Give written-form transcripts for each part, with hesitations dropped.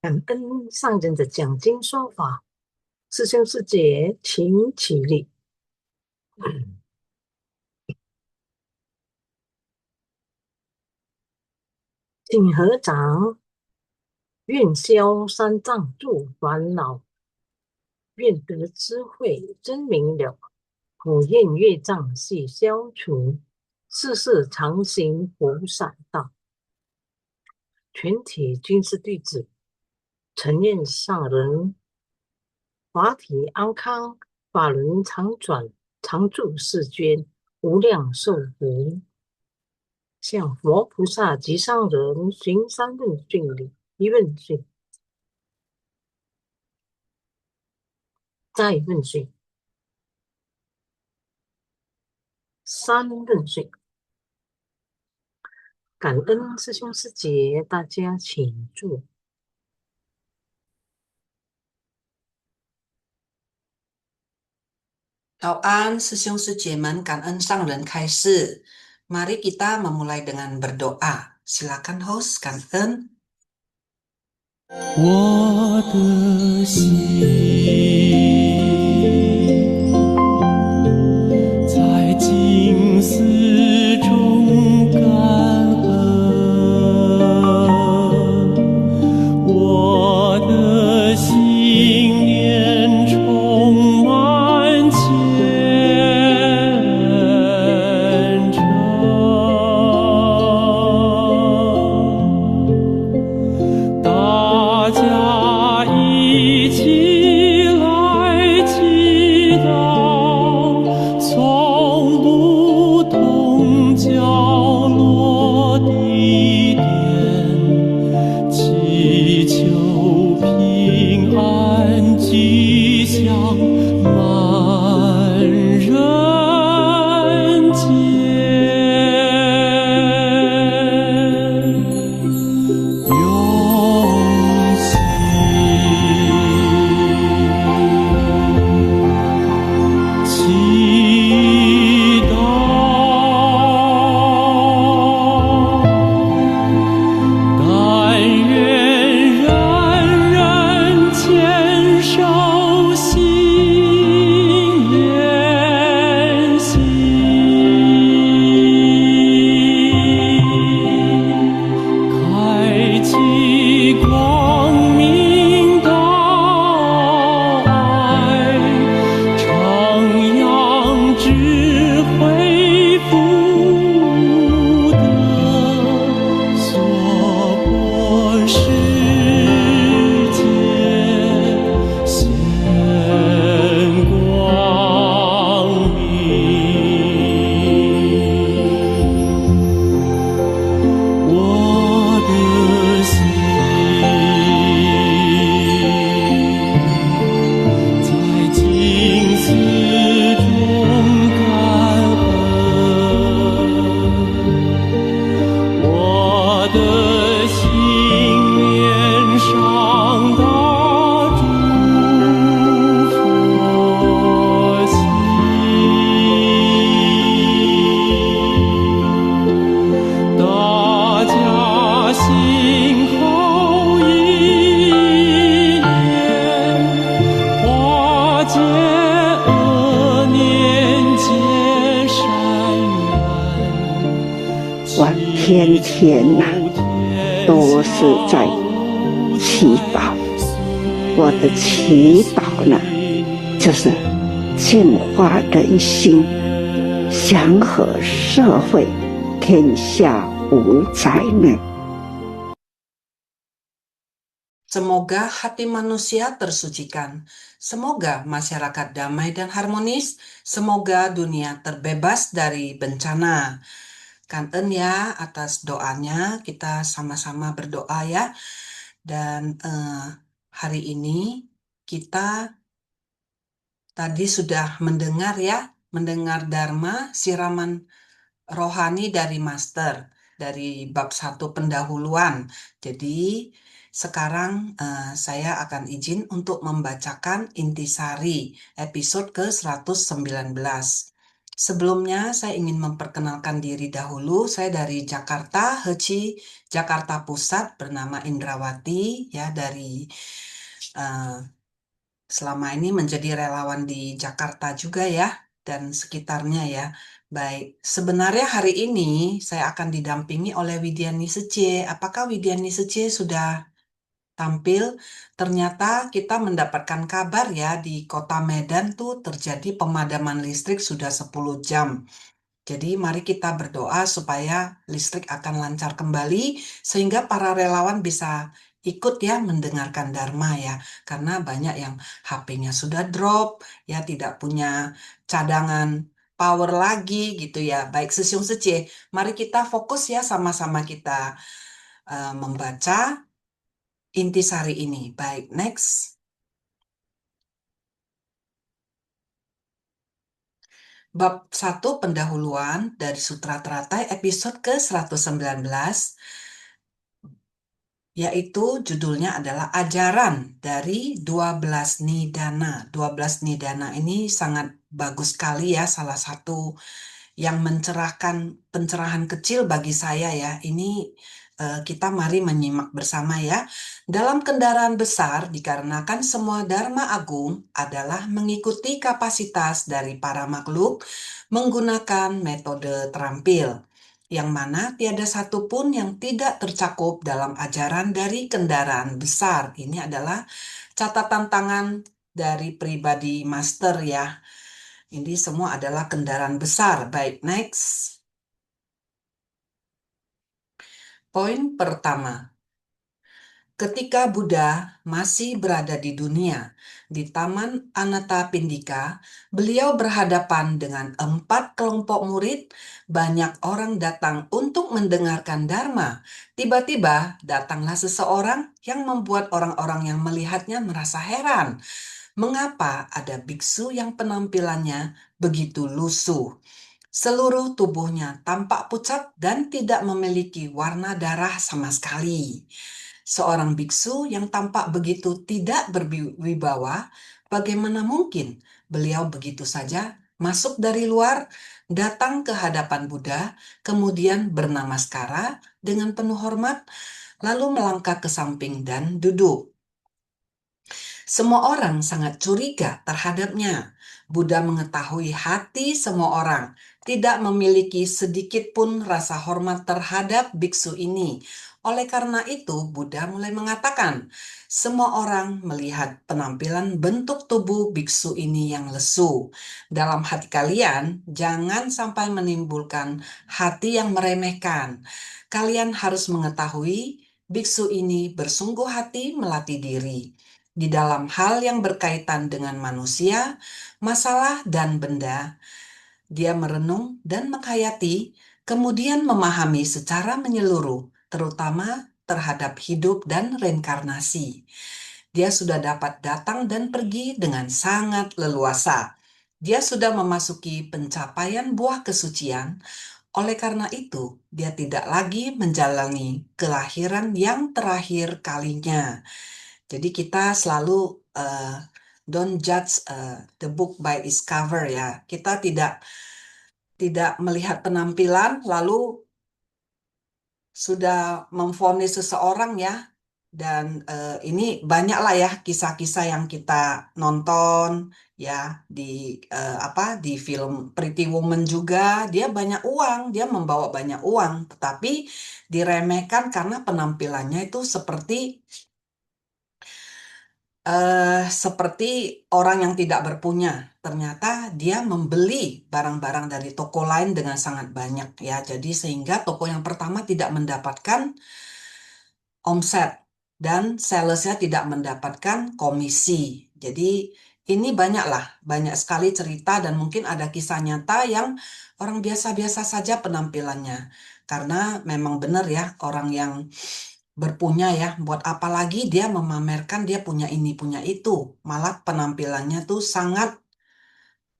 感恩上人的讲经说法，师兄师姐请起立。请合掌，愿消三障诸烦恼，愿得智慧真明了，普愿业障悉消除，世世常行菩萨道。全体军事弟子承愿上人法体安康，法轮常转，常住世间，无量寿福。向佛菩萨及上人行三问讯礼，一问讯，再问讯，三问讯。感恩师兄师姐，大家请坐。早安，师兄师姐们，感恩上人开示。Mari kita memulai dengan berdoa. Silakan host, 感恩。我的心在静思中感恩，我的心念充满虔诚。大家一起来祈祷，从不同角落地点，祈求平安吉祥满人间。用心祈祷，但愿人人坚守心连心。开启光明道爱，徜徉智慧福德，娑婆世界现光明。我的心在静思中感恩，我的心念上大诸佛心。大家心口一念，化解恶念，结善缘。我天天都是在祈祷，我的祈祷呢，就是净化人心，祥和社会，天下无灾难。Semoga hati manusia tersucikan. Semoga masyarakat damai dan harmonis. Semoga dunia terbebas dari bencana. Kanten ya atas doanya. Kita sama-sama berdoa ya. Dan hari ini kita tadi sudah mendengar Dharma siraman rohani dari Master, dari bab 1 pendahuluan. Jadi sekarang saya akan izin untuk membacakan intisari episode ke-119. Sebelumnya, saya ingin memperkenalkan diri dahulu. Saya dari Jakarta, Heci, Jakarta Pusat, bernama Indrawati, ya dari eh, selama ini menjadi relawan di Jakarta juga ya, dan sekitarnya ya. Baik, sebenarnya hari ini saya akan didampingi oleh Widiani Sece. Apakah Widiani Sece sudah tampil? Ternyata kita mendapatkan kabar ya, di kota Medan tuh terjadi pemadaman listrik sudah 10 jam. Jadi mari kita berdoa supaya listrik akan lancar kembali sehingga para relawan bisa ikut ya mendengarkan Dharma ya. Karena banyak yang HP-nya sudah drop, ya tidak punya cadangan power lagi gitu ya. Baik Sesiung Sece, mari kita fokus ya sama-sama kita membaca intisari ini. Baik, next. Bab 1 pendahuluan dari Sutra Teratai episode ke-119, yaitu judulnya adalah Ajaran dari 12 Nidana. 12 Nidana ini sangat bagus sekali ya, salah satu yang mencerahkan, pencerahan kecil bagi saya ya. Ini kita mari menyimak bersama ya. Dalam kendaraan besar dikarenakan semua Dharma Agung adalah mengikuti kapasitas dari para makhluk menggunakan metode terampil, yang mana tiada satupun yang tidak tercakup dalam ajaran dari kendaraan besar. Ini adalah catatan tangan dari pribadi master ya. Ini semua adalah kendaraan besar. Baik, next. Poin pertama. Ketika Buddha masih berada di dunia, di Taman Anathapindika, beliau berhadapan dengan 4 kelompok murid. Banyak orang datang untuk mendengarkan Dharma. Tiba-tiba datanglah seseorang yang membuat orang-orang yang melihatnya merasa heran. Mengapa ada biksu yang penampilannya begitu lusuh? Seluruh tubuhnya tampak pucat dan tidak memiliki warna darah sama sekali. Seorang biksu yang tampak begitu tidak berwibawa, bagaimana mungkin beliau begitu saja masuk dari luar, datang ke hadapan Buddha, kemudian bernamaskara dengan penuh hormat, lalu melangkah ke samping dan duduk. Semua orang sangat curiga terhadapnya. Buddha mengetahui hati semua orang, tidak memiliki sedikit pun rasa hormat terhadap biksu ini. Oleh karena itu, Buddha mulai mengatakan, semua orang melihat penampilan bentuk tubuh biksu ini yang lesu. Dalam hati kalian, jangan sampai menimbulkan hati yang meremehkan. Kalian harus mengetahui, biksu ini bersungguh hati melatih diri. Di dalam hal yang berkaitan dengan manusia, masalah dan benda, dia merenung dan menghayati, kemudian memahami secara menyeluruh, terutama terhadap hidup dan reinkarnasi. Dia sudah dapat datang dan pergi dengan sangat leluasa. Dia sudah memasuki pencapaian buah kesucian. Oleh karena itu, dia tidak lagi menjalani kelahiran yang terakhir kalinya. Jadi kita selalu don't judge the book by its cover ya. Kita tidak melihat penampilan lalu sudah memvonis seseorang ya. Dan ini banyaklah ya kisah-kisah yang kita nonton ya di di film Pretty Woman juga. Dia banyak uang, dia membawa banyak uang, tetapi diremehkan karena penampilannya itu seperti orang yang tidak berpunya. Ternyata dia membeli barang-barang dari toko lain dengan sangat banyak ya. Jadi sehingga toko yang pertama tidak mendapatkan omset dan salesnya tidak mendapatkan komisi. Jadi ini banyak sekali cerita dan mungkin ada kisah nyata yang orang biasa-biasa saja penampilannya. Karena memang benar ya, orang yang berpunya ya, buat apa lagi dia memamerkan dia punya ini, punya itu. Malah penampilannya tuh sangat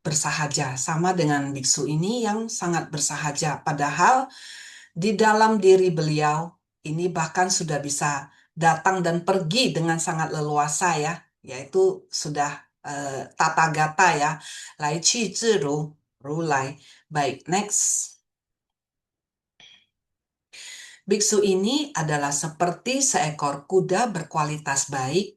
bersahaja, sama dengan biksu ini yang sangat bersahaja. Padahal di dalam diri beliau ini bahkan sudah bisa datang dan pergi dengan sangat leluasa ya, yaitu sudah tata gata ya, lai qi zhiru. Rulai. Baik, next. Biksu ini adalah seperti seekor kuda berkualitas baik,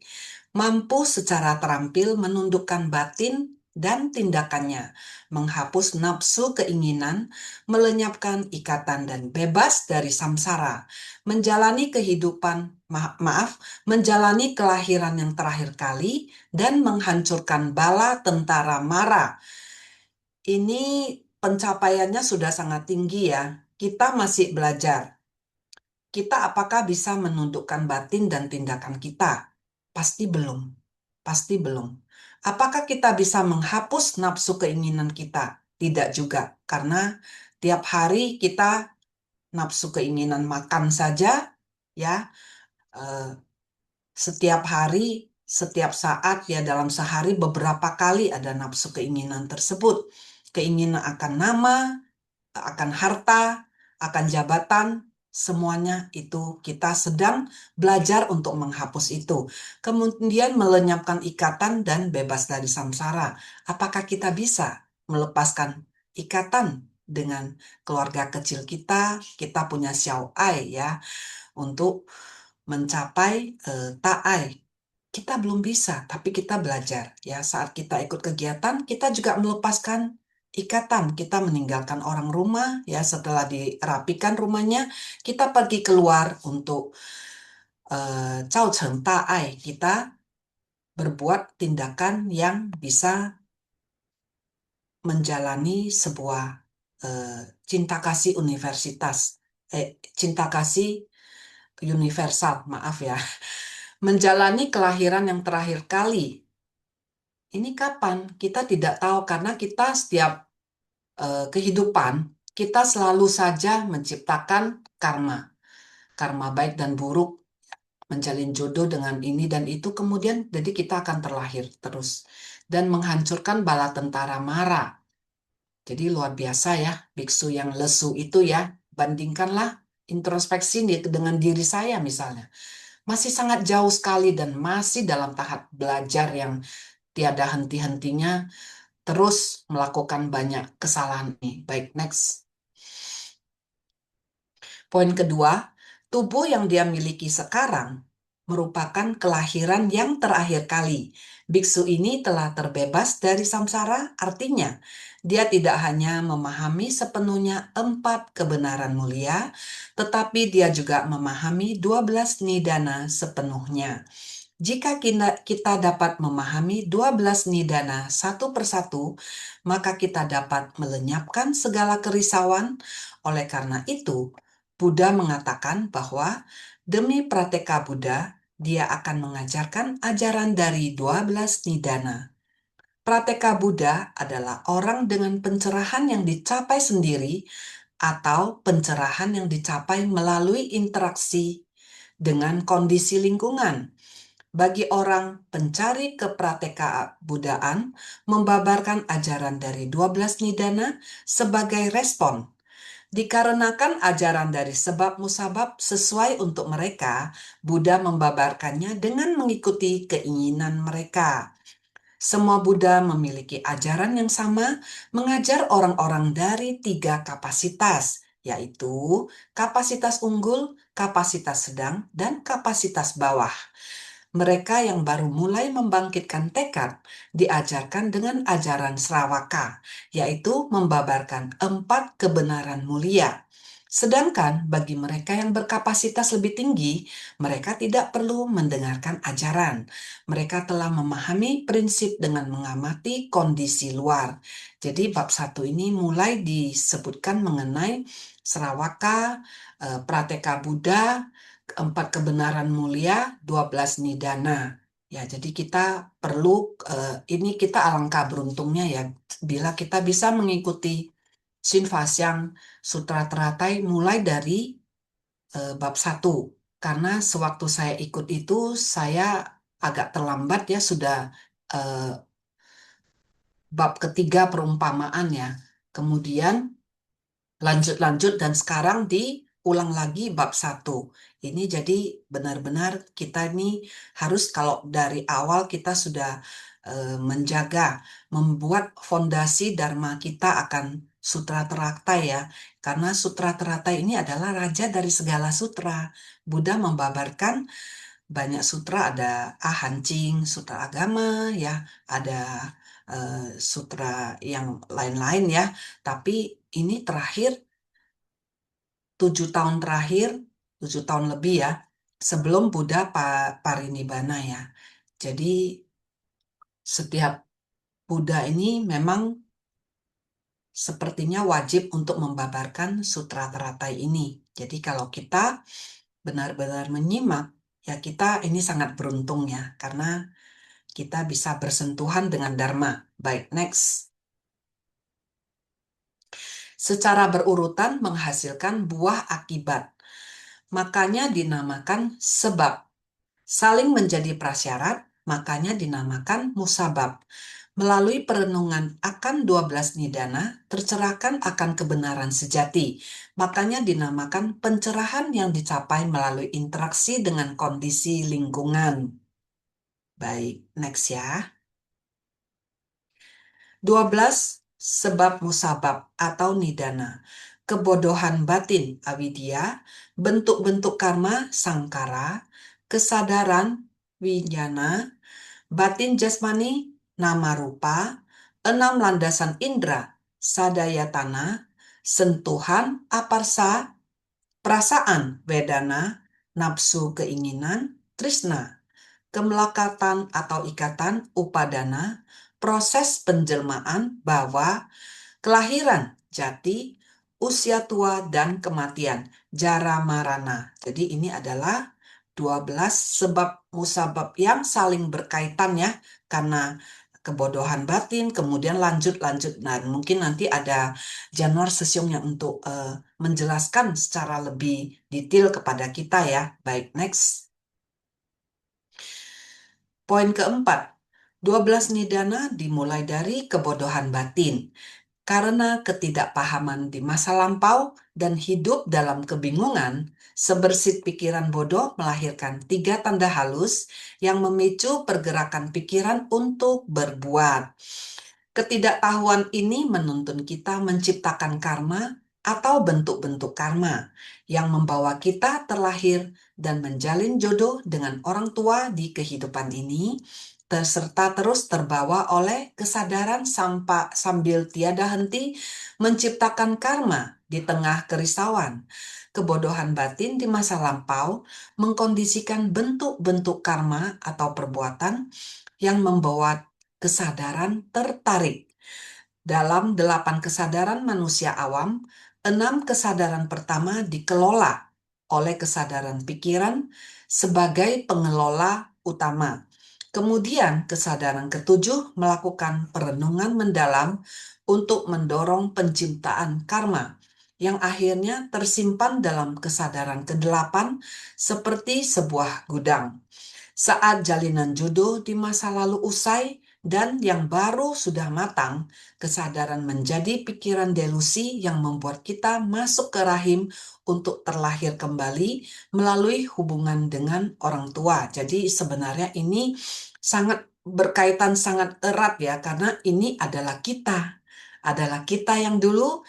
mampu secara terampil menundukkan batin dan tindakannya, menghapus nafsu keinginan, melenyapkan ikatan dan bebas dari samsara, menjalani kehidupan, menjalani kelahiran yang terakhir kali, dan menghancurkan bala tentara Mara. Ini pencapaiannya sudah sangat tinggi ya. Kita masih belajar. Kita apakah bisa menundukkan batin dan tindakan kita? Pasti belum. Pasti belum. Apakah kita bisa menghapus nafsu keinginan kita? Tidak juga. Karena tiap hari kita nafsu keinginan makan saja, ya, setiap hari, setiap saat, ya dalam sehari beberapa kali ada nafsu keinginan tersebut. Keinginan akan nama, akan harta, akan jabatan, semuanya itu kita sedang belajar untuk menghapus itu. Kemudian melenyapkan ikatan dan bebas dari samsara. Apakah kita bisa melepaskan ikatan dengan keluarga kecil kita? Kita punya xiao ai ya, untuk mencapai ta'ai. Kita belum bisa, tapi kita belajar ya. Saat kita ikut kegiatan, kita juga melepaskan ikatan. Kita meninggalkan orang rumah ya, setelah dirapikan rumahnya, kita pergi keluar untuk cao cheng ta'ai. Kita berbuat tindakan yang bisa menjalani sebuah cinta kasih cinta kasih universal, maaf ya. Menjalani kelahiran yang terakhir kali. Ini kapan? Kita tidak tahu karena kita setiap kehidupan, kita selalu saja menciptakan karma. Karma baik dan buruk, menjalin jodoh dengan ini dan itu, kemudian jadi kita akan terlahir terus. Dan menghancurkan bala tentara Mara. Jadi luar biasa ya, biksu yang lesu itu ya. Bandingkanlah introspeksi dengan diri saya misalnya. Masih sangat jauh sekali dan masih dalam tahap belajar yang tiada henti-hentinya, terus melakukan banyak kesalahan ini. Baik, next. Poin kedua, tubuh yang dia miliki sekarang merupakan kelahiran yang terakhir kali. Biksu ini telah terbebas dari samsara, artinya dia tidak hanya memahami sepenuhnya 4 kebenaran mulia, tetapi dia juga memahami 12 nidana sepenuhnya. Jika kita dapat memahami 12 nidana satu persatu, maka kita dapat melenyapkan segala kerisauan. Oleh karena itu, Buddha mengatakan bahwa demi prateka Buddha, dia akan mengajarkan ajaran dari 12 nidana. Prateka Buddha adalah orang dengan pencerahan yang dicapai sendiri atau pencerahan yang dicapai melalui interaksi dengan kondisi lingkungan. Bagi orang pencari keprateka Buddhaan, membabarkan ajaran dari 12 nidana sebagai respon. Dikarenakan ajaran dari sebab musabab sesuai untuk mereka, Buddha membabarkannya dengan mengikuti keinginan mereka. Semua Buddha memiliki ajaran yang sama, mengajar orang-orang dari 3 kapasitas, yaitu kapasitas unggul, kapasitas sedang, dan kapasitas bawah. Mereka yang baru mulai membangkitkan tekad diajarkan dengan ajaran Sravaka, yaitu membabarkan 4 kebenaran mulia. Sedangkan bagi mereka yang berkapasitas lebih tinggi, mereka tidak perlu mendengarkan ajaran. Mereka telah memahami prinsip dengan mengamati kondisi luar. Jadi bab 1 ini mulai disebutkan mengenai Sravaka, Prateka Buddha, 4 kebenaran mulia, 12 nidana. Ya, jadi kita perlu, ini kita alangkah beruntungnya ya, bila kita bisa mengikuti Shinfasyang Sutra Teratai mulai dari bab 1. Karena sewaktu saya ikut itu, saya agak terlambat ya, sudah bab ketiga perumpamaan ya. Kemudian lanjut-lanjut dan sekarang di ulang lagi bab 1. Ini jadi benar-benar kita ini harus, kalau dari awal kita sudah menjaga, membuat fondasi Dharma kita akan Sutra Teratai ya. Karena Sutra Teratai ini adalah raja dari segala sutra. Buddha membabarkan banyak sutra, ada Ahancing, sutra agama ya, ada sutra yang lain-lain ya. Tapi ini terakhir 7 tahun terakhir, 7 tahun lebih ya, sebelum Buddha parinibbana ya. Jadi setiap Buddha ini memang sepertinya wajib untuk membabarkan Sutra Teratai ini. Jadi kalau kita benar-benar menyimak, ya kita ini sangat beruntung ya, karena kita bisa bersentuhan dengan Dharma. Baik, next. Secara berurutan menghasilkan buah akibat. Makanya dinamakan sebab. Saling menjadi prasyarat, makanya dinamakan musabab. Melalui perenungan akan 12 nidana, tercerahkan akan kebenaran sejati. Makanya dinamakan pencerahan yang dicapai melalui interaksi dengan kondisi lingkungan. Baik, next ya. 12 sebab musabab atau nidana. Kebodohan batin avidya, bentuk-bentuk karma sangkara, kesadaran winyana, batin jasmani nama rupa, 6 landasan indera sadayatana, sentuhan aparsa, perasaan vedana, nafsu keinginan, trisna, kemelekatan atau ikatan upadana, proses penjelmaan bahwa, kelahiran jati, usia tua dan kematian, jara marana. Jadi ini adalah 12 sebab musabab yang saling berkaitan ya, karena kebodohan batin, kemudian lanjut. Dan mungkin nanti ada Januar Sesiong yang untuk menjelaskan secara lebih detail kepada kita ya. Baik, next. Poin keempat, 12 nidana dimulai dari kebodohan batin. Karena ketidakpahaman di masa lampau dan hidup dalam kebingungan, sebersit pikiran bodoh melahirkan 3 tanda halus yang memicu pergerakan pikiran untuk berbuat. Ketidaktahuan ini menuntun kita menciptakan karma atau bentuk-bentuk karma yang membawa kita terlahir dan menjalin jodoh dengan orang tua di kehidupan ini, serta terus terbawa oleh kesadaran sambil tiada henti menciptakan karma di tengah kerisauan. Kebodohan batin di masa lampau mengkondisikan bentuk-bentuk karma atau perbuatan yang membawa kesadaran tertarik. Dalam 8 kesadaran manusia awam, 6 kesadaran pertama dikelola oleh kesadaran pikiran sebagai pengelola utama. Kemudian kesadaran ke-7 melakukan perenungan mendalam untuk mendorong penciptaan karma, yang akhirnya tersimpan dalam kesadaran ke-8 seperti sebuah gudang. Saat jalinan jodoh di masa lalu usai dan yang baru sudah matang, kesadaran menjadi pikiran delusi yang membuat kita masuk ke rahim untuk terlahir kembali melalui hubungan dengan orang tua. Jadi sebenarnya ini sangat berkaitan sangat erat ya, karena ini adalah kita yang dulu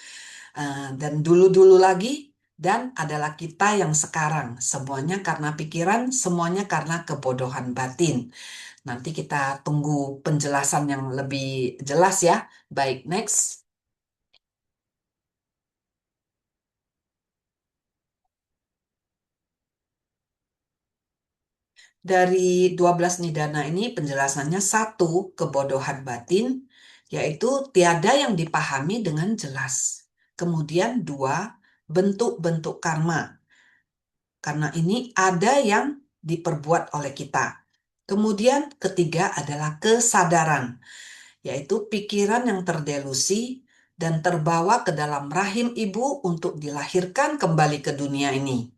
dan dulu-dulu lagi, dan adalah kita yang sekarang. Semuanya karena pikiran, semuanya karena kebodohan batin. Nanti kita tunggu penjelasan yang lebih jelas ya. Baik, next. Dari 12 nidana ini penjelasannya, 1, kebodohan batin, yaitu tiada yang dipahami dengan jelas. Kemudian 2, bentuk-bentuk karma. Karena ini ada yang diperbuat oleh kita. Kemudian ketiga adalah kesadaran, yaitu pikiran yang terdelusi dan terbawa ke dalam rahim ibu untuk dilahirkan kembali ke dunia ini.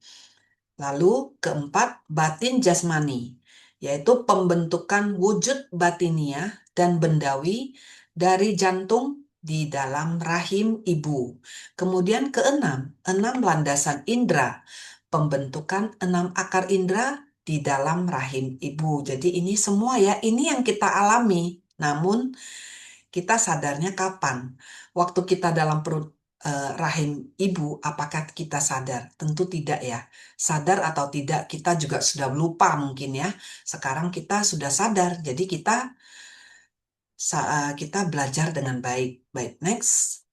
Lalu keempat, batin jasmani, yaitu pembentukan wujud batiniah dan bendawi dari jantung di dalam rahim ibu. Kemudian keenam, 6 landasan indera, pembentukan 6 akar indera di dalam rahim ibu. Jadi ini semua ya, ini yang kita alami. Namun kita sadarnya kapan? Waktu kita dalam perut rahim ibu, apakah kita sadar? Tentu tidak ya. Sadar atau tidak, kita juga sudah lupa mungkin ya. Sekarang kita sudah sadar, jadi kita belajar dengan baik. Baik, next.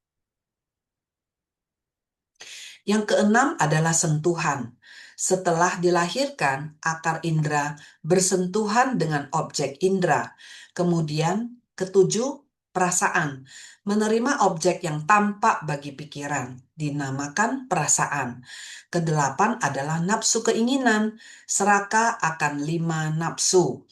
Yang keenam adalah sentuhan. Setelah dilahirkan, akar indera bersentuhan dengan objek indera. Kemudian, ketujuh, perasaan. Menerima objek yang tampak bagi pikiran, dinamakan perasaan. Kedelapan adalah nafsu keinginan, serakah akan 5 nafsu.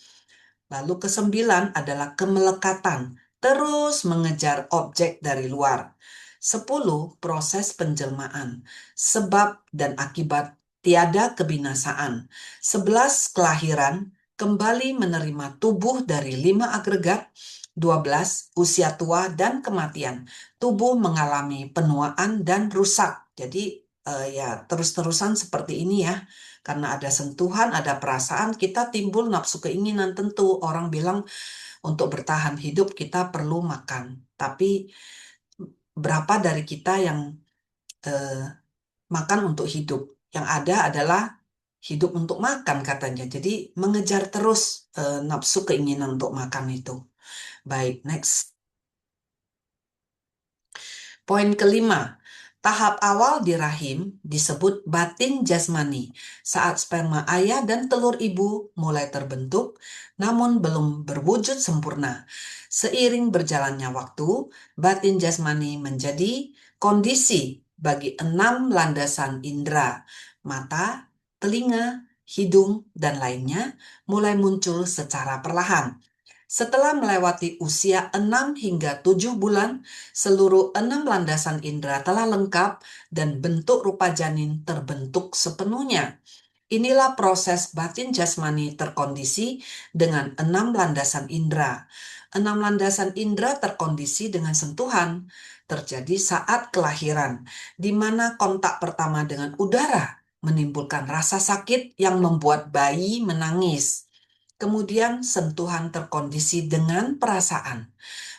Lalu kesembilan adalah kemelekatan, terus mengejar objek dari luar. 10, proses penjelmaan, sebab dan akibat tiada kebinasaan. 11, kelahiran, kembali menerima tubuh dari 5 agregat. 12, usia tua dan kematian, tubuh mengalami penuaan dan rusak. Jadi ya terus-terusan seperti ini ya. Karena ada sentuhan, ada perasaan, kita timbul nafsu keinginan. Tentu orang bilang untuk bertahan hidup kita perlu makan. Tapi berapa dari kita yang makan untuk hidup? Yang ada adalah hidup untuk makan katanya. Jadi mengejar terus nafsu keinginan untuk makan itu. Baik, next. Poin kelima, tahap awal di rahim disebut batin jasmani, saat sperma ayah dan telur ibu mulai terbentuk, namun belum berwujud sempurna. Seiring berjalannya waktu, batin jasmani menjadi kondisi bagi 6 landasan indera, mata, telinga, hidung, dan lainnya mulai muncul secara perlahan. Setelah melewati usia 6 hingga 7 bulan, seluruh 6 landasan indera telah lengkap dan bentuk rupa janin terbentuk sepenuhnya. Inilah proses batin jasmani terkondisi dengan 6 landasan indera. 6 landasan indera terkondisi dengan sentuhan, terjadi saat kelahiran, di mana kontak pertama dengan udara menimbulkan rasa sakit yang membuat bayi menangis. Kemudian sentuhan terkondisi dengan perasaan,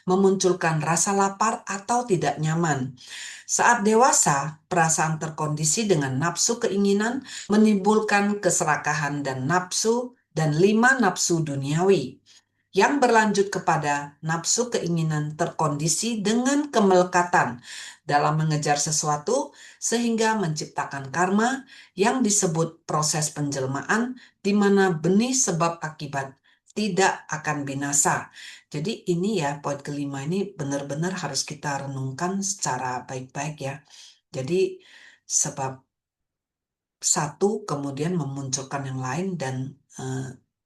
memunculkan rasa lapar atau tidak nyaman. Saat dewasa, perasaan terkondisi dengan nafsu keinginan menimbulkan keserakahan dan nafsu dan 5 nafsu duniawi, yang berlanjut kepada nafsu keinginan terkondisi dengan kemelekatan dalam mengejar sesuatu sehingga menciptakan karma yang disebut proses penjelmaan, di mana benih sebab akibat tidak akan binasa. Jadi ini ya, poin kelima ini benar-benar harus kita renungkan secara baik-baik ya. Jadi sebab satu kemudian memunculkan yang lain dan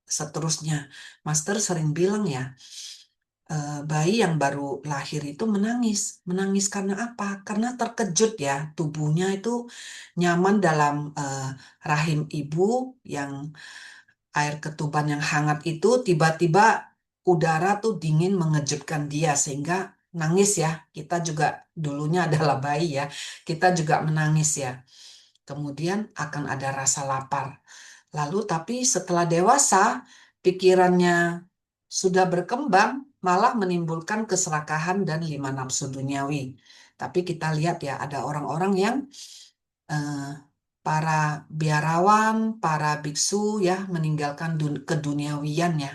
seterusnya. Master sering bilang ya, bayi yang baru lahir itu menangis. Menangis karena apa? Karena terkejut ya, tubuhnya itu nyaman dalam rahim ibu yang air ketuban yang hangat itu, tiba-tiba udara tuh dingin mengejutkan dia sehingga nangis ya. Kita juga dulunya adalah bayi ya, kita juga menangis ya. Kemudian akan ada rasa lapar. Lalu tapi setelah dewasa, pikirannya sudah berkembang, malah menimbulkan keserakahan dan 5 nafsu duniawi. Tapi kita lihat ya, ada orang-orang yang para biarawan, para biksu ya, meninggalkan keduniawian ya.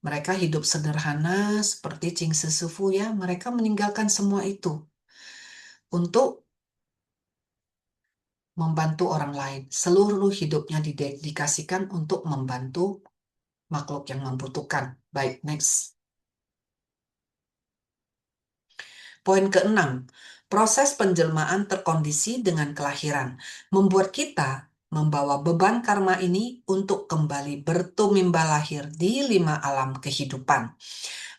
Mereka hidup sederhana seperti Ching Sesufu ya, mereka meninggalkan semua itu untuk membantu orang lain. Seluruh hidupnya didedikasikan untuk membantu makhluk yang membutuhkan. Baik, next. Poin keenam, proses penjelmaan terkondisi dengan kelahiran, membuat kita membawa beban karma ini untuk kembali bertumimba lahir di 5 alam kehidupan,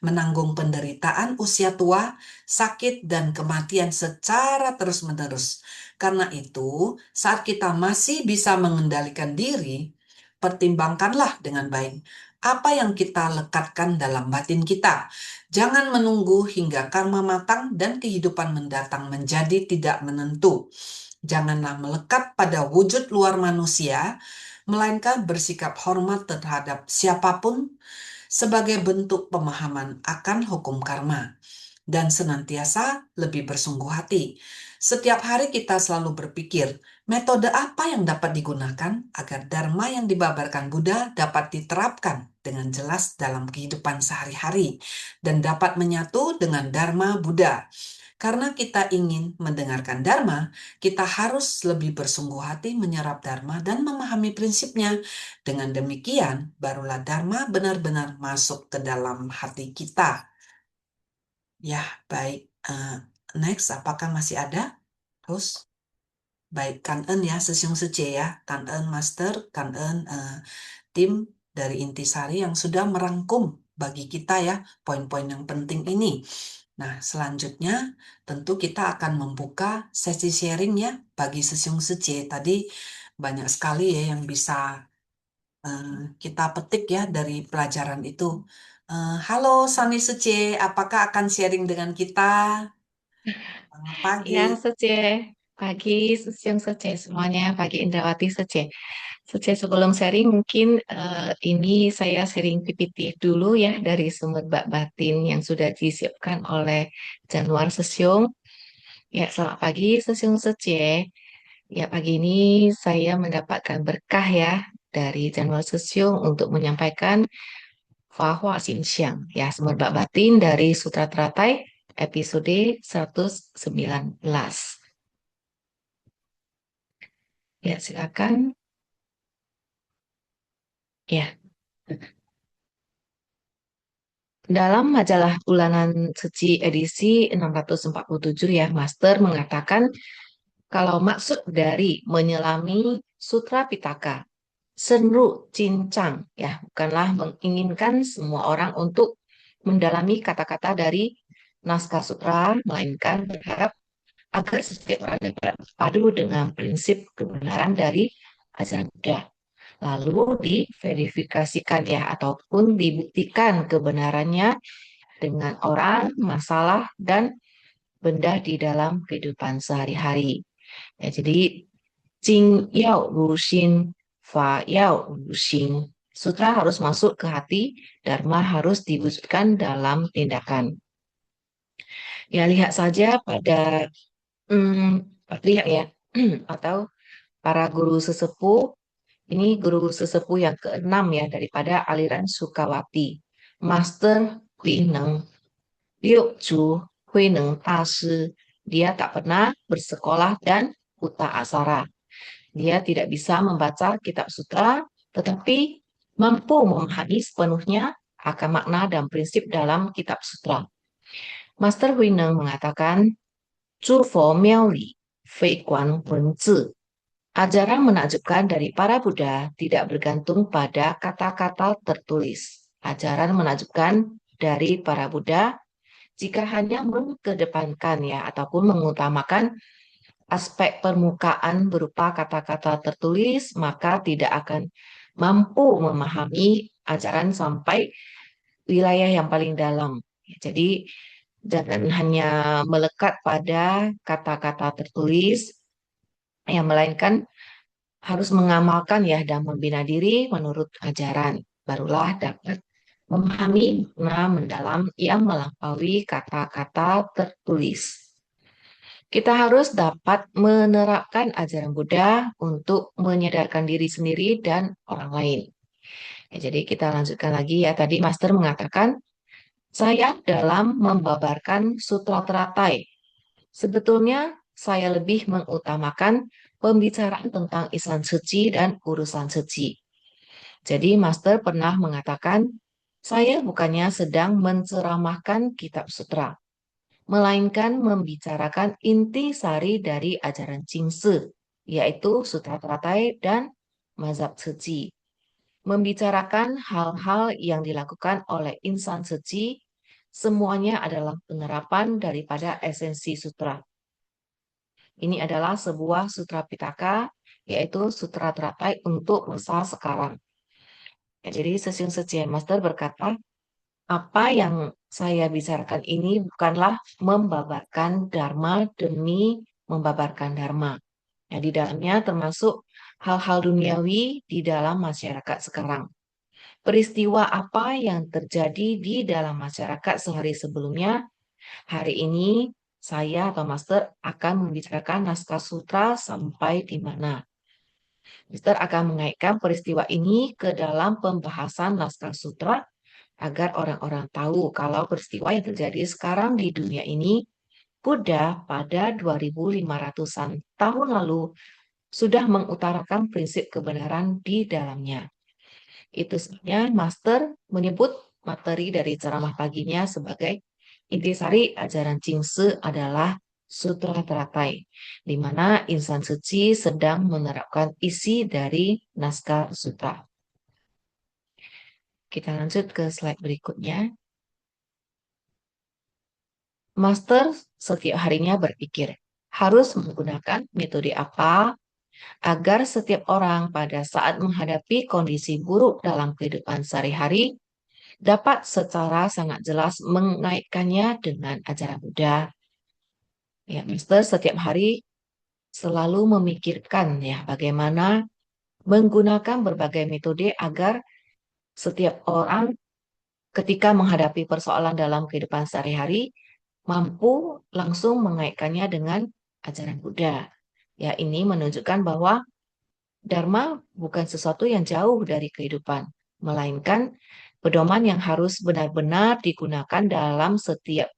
menanggung penderitaan usia tua, sakit, dan kematian secara terus-menerus. Karena itu, saat kita masih bisa mengendalikan diri, pertimbangkanlah dengan baik apa yang kita lekatkan dalam batin kita. Jangan menunggu hingga karma matang dan kehidupan mendatang menjadi tidak menentu. Janganlah melekat pada wujud luar manusia, melainkan bersikap hormat terhadap siapapun sebagai bentuk pemahaman akan hukum karma, dan senantiasa lebih bersungguh hati. Setiap hari kita selalu berpikir, metode apa yang dapat digunakan agar dharma yang dibabarkan Buddha dapat diterapkan dengan jelas dalam kehidupan sehari-hari dan dapat menyatu dengan dharma Buddha. Karena kita ingin mendengarkan dharma, kita harus lebih bersungguh hati menyerap dharma dan memahami prinsipnya. Dengan demikian, barulah dharma benar-benar masuk ke dalam hati kita. Ya, baik. Next, apakah masih ada? Terus, baik, Kangen ya, Sesiung Sece ya, Kangen Master, Kangen tim dari Intisari yang sudah merangkum bagi kita ya poin-poin yang penting ini. Nah, selanjutnya tentu kita akan membuka sesi sharing ya bagi Sesiung Sece. Tadi banyak sekali ya yang bisa kita petik ya dari pelajaran itu. Halo Sani Sece, apakah akan sharing dengan kita? Selamat pagi. Ya, Sece. Pagi, siang Sece. Semuanya pagi Indrawati Sece. Sece sebelum sharing mungkin ini saya sharing PPT dulu ya dari sumber bak batin yang sudah disiapkan oleh Januar Sesiung. Ya, selamat pagi Sesiung Sece. Ya, pagi ini saya mendapatkan berkah ya dari Januar Sesiung untuk menyampaikan Fahwa Xinxiang, ya sumber bak batin dari Sutra Teratai episode 119. Ya, silakan. Ya, dalam majalah bulanan suci edisi 647 ya, Master mengatakan kalau maksud dari menyelami Sutra Pitaka, Senru Cincang, ya, bukanlah menginginkan semua orang untuk mendalami kata-kata dari naskah sutra, melainkan berharap agar setiap orang dapat padu dengan prinsip kebenaran dari ajaran Buddha. Lalu diverifikasikan ya ataupun dibuktikan kebenarannya dengan orang, masalah, dan benda di dalam kehidupan sehari-hari. Ya, jadi Jing Yao Ru Xin, Fa Yao Ru Xin. Sutra harus masuk ke hati, Dharma harus diwujudkan dalam tindakan. Ya, lihat saja pada lihat ya atau para guru sesepuh. Ini guru sesepuh yang keenam ya daripada aliran Sukawati. Master Huineng, Liu Chu Huineng Tashi. Dia tak pernah bersekolah dan buta aksara. Dia tidak bisa membaca kitab sutra, tetapi mampu memahami sepenuhnya akan makna dan prinsip dalam kitab sutra. Master Huineng mengatakan, 诸佛妙理，非观文字。Ajaran menakjubkan dari para Buddha tidak bergantung pada kata-kata tertulis. Ajaran menakjubkan dari para Buddha jika hanya mengedepankan ya ataupun mengutamakan aspek permukaan berupa kata-kata tertulis, maka tidak akan mampu memahami ajaran sampai wilayah yang paling dalam. Jadi jangan hanya melekat pada kata-kata tertulis, yang melainkan harus mengamalkan ya dan membina diri menurut ajaran. Barulah dapat memahami makna mendalam yang melampaui kata-kata tertulis. Kita harus dapat menerapkan ajaran Buddha untuk menyadarkan diri sendiri dan orang lain. Ya, jadi kita lanjutkan lagi ya. Tadi Master mengatakan, saya dalam membabarkan Sutra Teratai. Sebetulnya saya lebih mengutamakan pembicaraan tentang Isan Suci dan urusan suci. Jadi Master pernah mengatakan, saya bukannya sedang menceramahkan kitab sutra, melainkan membicarakan inti sari dari ajaran Jingsi, yaitu Sutra Teratai dan Mazhab Suci. Membicarakan hal-hal yang dilakukan oleh insan suci, semuanya adalah penerapan daripada esensi sutra. Ini adalah sebuah sutra Pitaka, yaitu Sutra Teratai untuk masa sekarang. Ya, jadi Sesiung Sece Master berkata, apa yang saya bicarakan ini bukanlah membabarkan Dharma demi membabarkan Dharma. Ya, di dalamnya termasuk hal-hal duniawi di dalam masyarakat sekarang. Peristiwa apa yang terjadi di dalam masyarakat sehari sebelumnya, hari ini saya atau Master akan membicarakan naskah sutra sampai di mana. Master akan mengaitkan peristiwa ini ke dalam pembahasan naskah sutra agar orang-orang tahu kalau peristiwa yang terjadi sekarang di dunia ini, Buddha pada 2500-an tahun lalu sudah mengutarakan prinsip kebenaran di dalamnya. Itu sebabnya Master menyebut materi dari ceramah paginya sebagai intisari ajaran Jingse adalah Sutra Teratai, di mana insan suci sedang menerapkan isi dari naskah sutra. Kita lanjut ke slide berikutnya. Master setiap harinya berpikir, harus menggunakan metode apa agar setiap orang pada saat menghadapi kondisi buruk dalam kehidupan sehari-hari dapat secara sangat jelas mengaitkannya dengan ajaran Buddha. Ya, Master setiap hari selalu memikirkan ya bagaimana menggunakan berbagai metode agar setiap orang ketika menghadapi persoalan dalam kehidupan sehari-hari mampu langsung mengaitkannya dengan ajaran Buddha. Ya, ini menunjukkan bahwa Dharma bukan sesuatu yang jauh dari kehidupan, melainkan pedoman yang harus benar-benar digunakan dalam setiap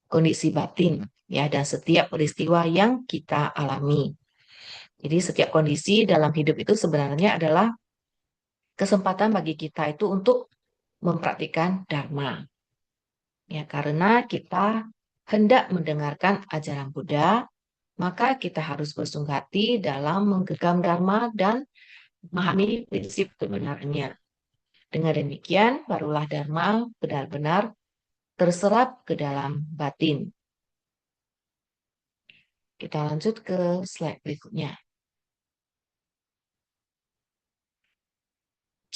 kondisi batin, ya, dan setiap peristiwa yang kita alami. Jadi setiap kondisi dalam hidup itu sebenarnya adalah kesempatan bagi kita itu untuk mempraktikkan Dharma. Ya, karena kita hendak mendengarkan ajaran Buddha, maka kita harus bersungguh hati dalam menggenggam Dharma dan memahami prinsip kebenarannya. Dengan demikian, barulah Dharma benar-benar terserap ke dalam batin. Kita lanjut ke slide berikutnya.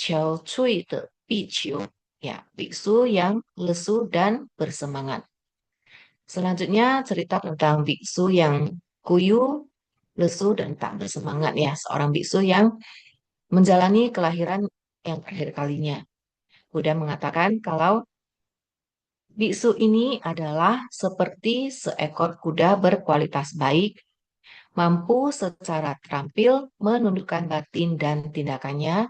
Qiao Cui de Biqiu, ya, biksu yang lesu dan bersemangat. Selanjutnya cerita tentang biksu yang kuyu, lesu, dan tak bersemangat, ya, seorang biksu yang menjalani kelahiran yang terakhir kalinya. Buddha mengatakan kalau biksu ini adalah seperti seekor kuda berkualitas baik, mampu secara terampil menundukkan batin dan tindakannya,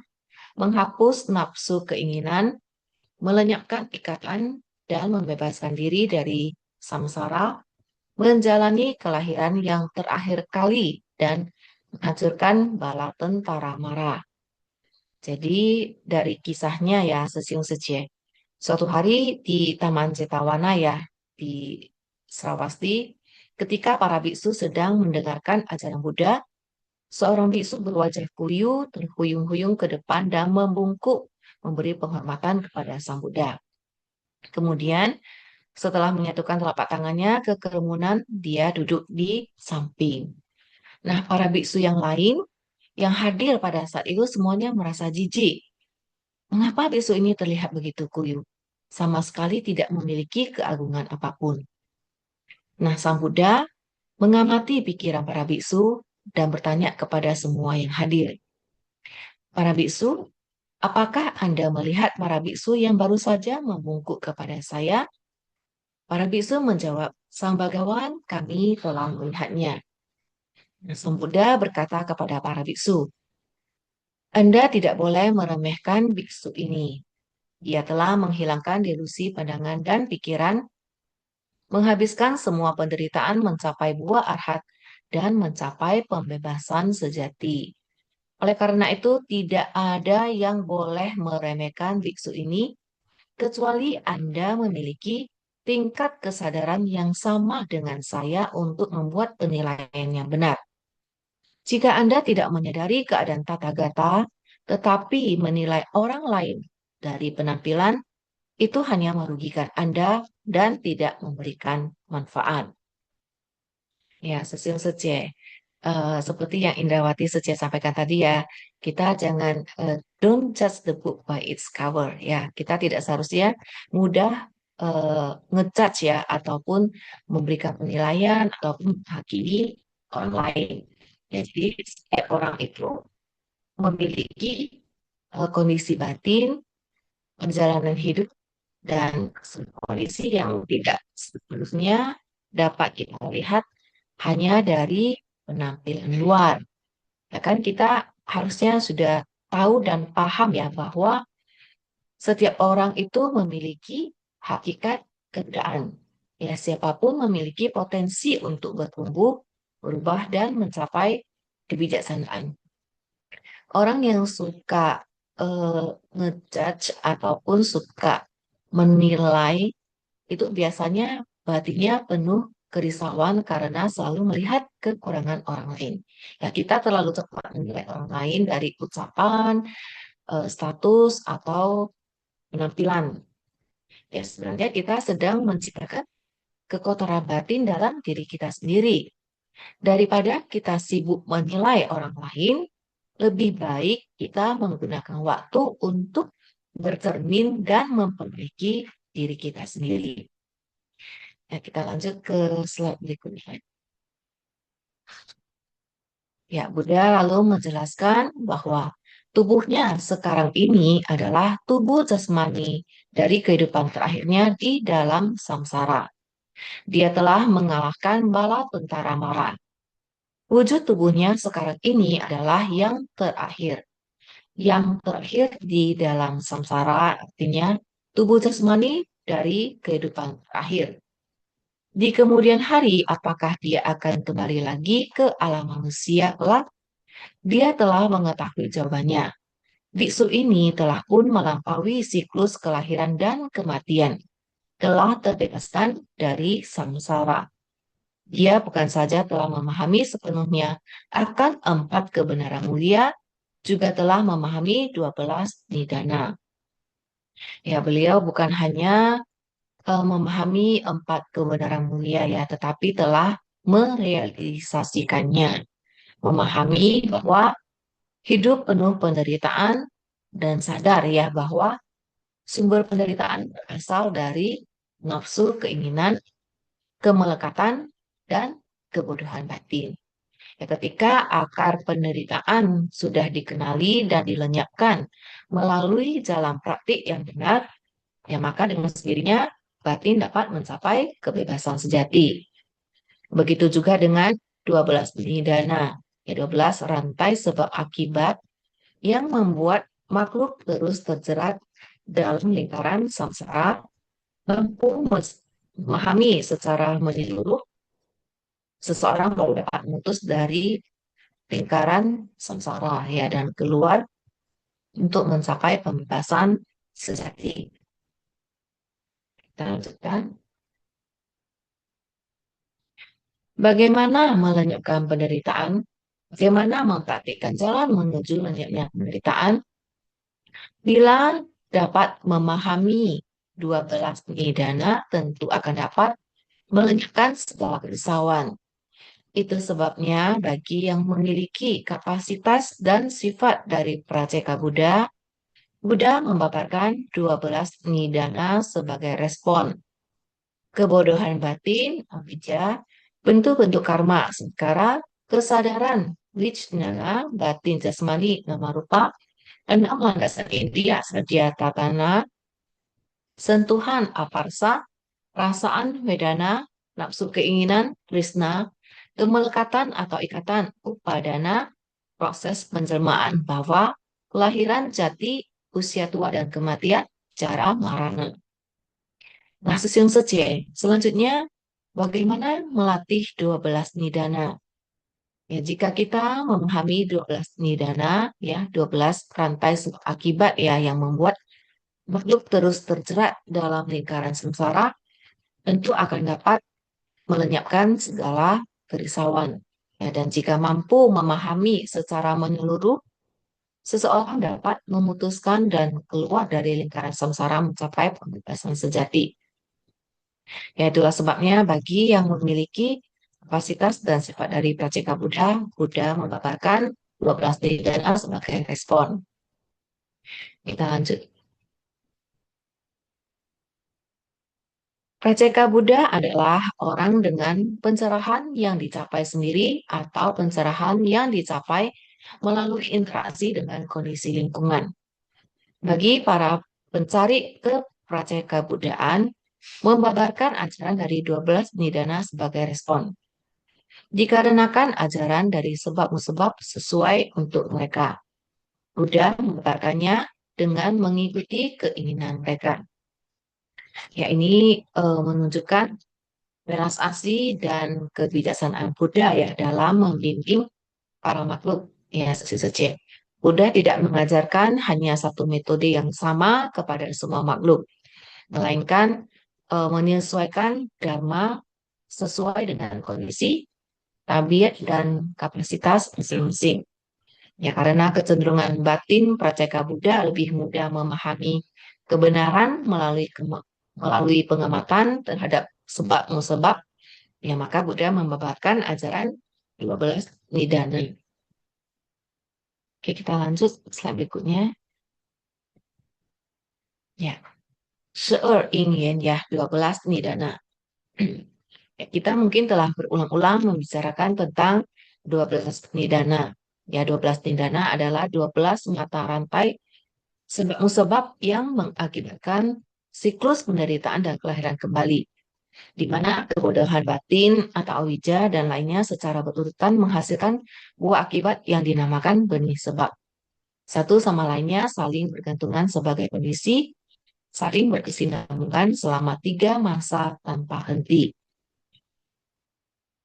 menghapus nafsu keinginan, melenyapkan ikatan, dan membebaskan diri dari samsara, menjalani kelahiran yang terakhir kali, dan menghancurkan bala tentara Mara. Jadi dari kisahnya ya, Sesiung Sece, suatu hari di Taman Cetawana ya, di Sravasti, ketika para biksu sedang mendengarkan ajaran Buddha, seorang biksu berwajah kuyu terhuyung-huyung ke depan dan membungkuk memberi penghormatan kepada Sang Buddha. Kemudian setelah menyatukan telapak tangannya ke kerumunan, dia duduk di samping. Nah, para biksu yang lain yang hadir pada saat itu semuanya merasa jijik. Mengapa biksu ini terlihat begitu kuyu? Sama sekali tidak memiliki keagungan apapun. Nah, Sang Buddha mengamati pikiran para biksu dan bertanya kepada semua yang hadir. Para biksu, apakah Anda melihat para biksu yang baru saja membungkuk kepada saya? Para biksu menjawab, Sang Bhagawan, kami telah melihatnya. Sang Buddha berkata kepada para biksu, Anda tidak boleh meremehkan biksu ini. Dia telah menghilangkan delusi pandangan dan pikiran, menghabiskan semua penderitaan mencapai buah arhat, dan mencapai pembebasan sejati. Oleh karena itu, tidak ada yang boleh meremehkan biksu ini, kecuali Anda memiliki tingkat kesadaran yang sama dengan saya untuk membuat penilaian yang benar. Jika Anda tidak menyadari keadaan tata gata, tetapi menilai orang lain dari penampilan, itu hanya merugikan Anda dan tidak memberikan manfaat. Ya, Sesiung Sece. seperti yang Indrawati Setia sampaikan tadi ya, kita jangan don't judge the book by its cover ya. Kita tidak seharusnya mudah ngejudge ya ataupun memberikan penilaian ataupun menghakimi orang lain. Ya, jadi setiap orang itu memiliki kondisi batin, perjalanan hidup dan kondisi yang tidak sepenuhnya dapat kita lihat hanya dari penampilan luar. Ya kan kita harusnya sudah tahu dan paham ya bahwa setiap orang itu memiliki hakikat keadaan. Ya, siapapun memiliki potensi untuk bertumbuh, berubah, dan mencapai kebijaksanaan. Orang yang suka ngejudge ataupun suka menilai itu biasanya batinnya penuh kerisauan karena selalu melihat kekurangan orang lain. Ya, kita terlalu cepat menilai orang lain dari ucapan, status, atau penampilan. Ya, sebenarnya kita sedang menciptakan kekotoran batin dalam diri kita sendiri. Daripada kita sibuk menilai orang lain, lebih baik kita menggunakan waktu untuk bercermin dan memperbaiki diri kita sendiri. Ya, kita lanjut ke slide berikutnya. Ya, Buddha lalu menjelaskan bahwa tubuhnya sekarang ini adalah tubuh jasmani dari kehidupan terakhirnya di dalam samsara. Dia telah mengalahkan bala tentara Mara. Wujud tubuhnya sekarang ini adalah yang terakhir. Yang terakhir di dalam samsara artinya tubuh jasmani dari kehidupan terakhir. Di kemudian hari, apakah dia akan kembali lagi ke alam manusia kelak? Dia telah mengetahui jawabannya. Biksu ini telah pun melampaui siklus kelahiran dan kematian, telah terbebaskan dari samsara. Dia bukan saja telah memahami sepenuhnya akan 4 kebenaran mulia, juga telah memahami 12 nidana. Ya, beliau bukan hanya memahami 4 kebenaran mulia ya, tetapi telah merealisasikannya. Memahami bahwa hidup penuh penderitaan dan sadar ya bahwa sumber penderitaan berasal dari nafsu, keinginan, kemelekatan, dan kebodohan batin. Ya, ketika akar penderitaan sudah dikenali dan dilenyapkan melalui jalan praktik yang benar, ya maka dengan sendirinya batin dapat mencapai kebebasan sejati. Begitu juga dengan 12 nidana, ya 12 rantai sebab akibat yang membuat makhluk terus terjerat dalam lingkaran samsara, mampu memahami secara menyeluruh seseorang baru dapat memutus dari lingkaran samsara ya dan keluar untuk mencapai pembebasan sejati. Kita lanjutkan. Bagaimana melenyapkan penderitaan? Bagaimana mempraktikkan jalan menuju lenyapnya penderitaan? Bila dapat memahami 12 nidana, tentu akan dapat melenyapkan segala kerisauan. Itu sebabnya bagi yang memiliki kapasitas dan sifat dari Prajeka Buddha, Buddha memaparkan 12 nidana sebagai respon. Kebodohan batin, avijja, bentuk-bentuk karma, sekarang kesadaran, wijnana, batin jasmani, nama rupa, 6 landasan indriya, sadya tatana, sentuhan aparsa, perasaan vedana, nafsu keinginan, tresna, kemelekatan atau ikatan, upadana, proses penjelmaan bahwa kelahiran jati, usia tua dan kematian, cara marana. Nah, Susyung Sece, selanjutnya bagaimana melatih 12 nidana? Ya, jika kita memahami 12 nidana, ya 12 rantai akibat ya yang membuat makhluk terus terjerat dalam lingkaran samsara, tentu akan dapat melenyapkan segala kerisauan. Ya, dan jika mampu memahami secara menyeluruh, seseorang dapat memutuskan dan keluar dari lingkaran samsara mencapai pembebasan sejati. Ya, itulah sebabnya bagi yang memiliki Kapasitas dan sifat dari Praceka Buddha, Buddha membabarkan 12 nidana sebagai respon. Kita lanjut. Praceka Buddha adalah orang dengan pencerahan yang dicapai sendiri atau pencerahan yang dicapai melalui interaksi dengan kondisi lingkungan. Bagi para pencari kepraceka-buddhaan, membabarkan ajaran dari 12 nidana sebagai respon. Dikarenakan ajaran dari sebab-musabab sesuai untuk mereka. Buddha membabarkannya dengan mengikuti keinginan mereka. Ya, ini menunjukkan belas asih dan kebijaksanaan Buddha ya dalam membimbing para makhluk ya sesi. Buddha tidak mengajarkan hanya satu metode yang sama kepada semua makhluk, melainkan menyesuaikan dharma sesuai dengan kondisi, tabiat, dan kapasitas masing-masing. Ya, karena kecenderungan batin Praceka Buddha lebih mudah memahami kebenaran melalui pengamatan terhadap sebab-musabab, ya maka Buddha membabarkan ajaran 12 nidana. Oke, kita lanjut slide berikutnya. Ya, ingin ya 12 nidana. Ya, kita mungkin telah berulang-ulang membicarakan tentang 12 nidana. Ya, 12 nidana adalah 12 mata rantai sebab-musabab yang mengakibatkan siklus penderitaan dan kelahiran kembali, di mana kebodohan batin atau awija dan lainnya secara berurutan menghasilkan buah akibat yang dinamakan benih sebab. Satu sama lainnya saling bergantungan sebagai kondisi, saling berkesinambungan selama 3 masa tanpa henti.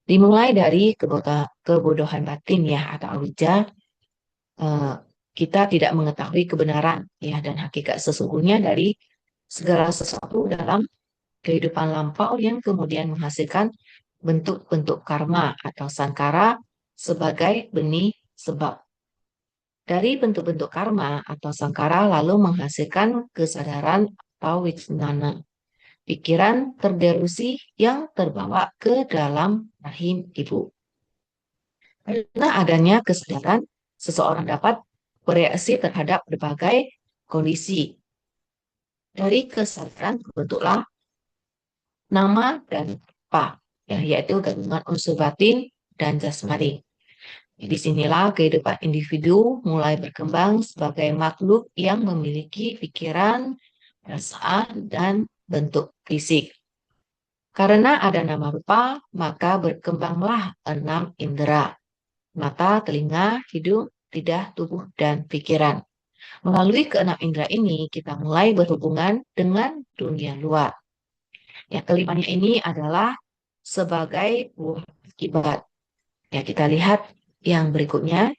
Dimulai dari kebodohan batin ya atau awija, kita tidak mengetahui kebenaran ya dan hakikat sesungguhnya dari segala sesuatu dalam kehidupan lampau yang kemudian menghasilkan bentuk-bentuk karma atau sankara sebagai benih sebab. Dari bentuk-bentuk karma atau sankara lalu menghasilkan kesadaran atau wijnana, pikiran terdelusi yang terbawa ke dalam rahim ibu. Karena adanya kesadaran, seseorang dapat bereaksi terhadap berbagai kondisi. Dari kesadaran terbentuklah nama dan rupa, ya, yaitu gabungan unsur batin dan jasmani. Di sinilah kehidupan individu mulai berkembang sebagai makhluk yang memiliki pikiran, perasaan, dan bentuk fisik. Karena ada nama rupa, maka berkembanglah 6 indera: mata, telinga, hidung, lidah, tubuh, dan pikiran. Melalui ke-6 indera ini, kita mulai berhubungan dengan dunia luar. Yang kelimanya ini adalah sebagai buah akibat. Ya, kita lihat yang berikutnya.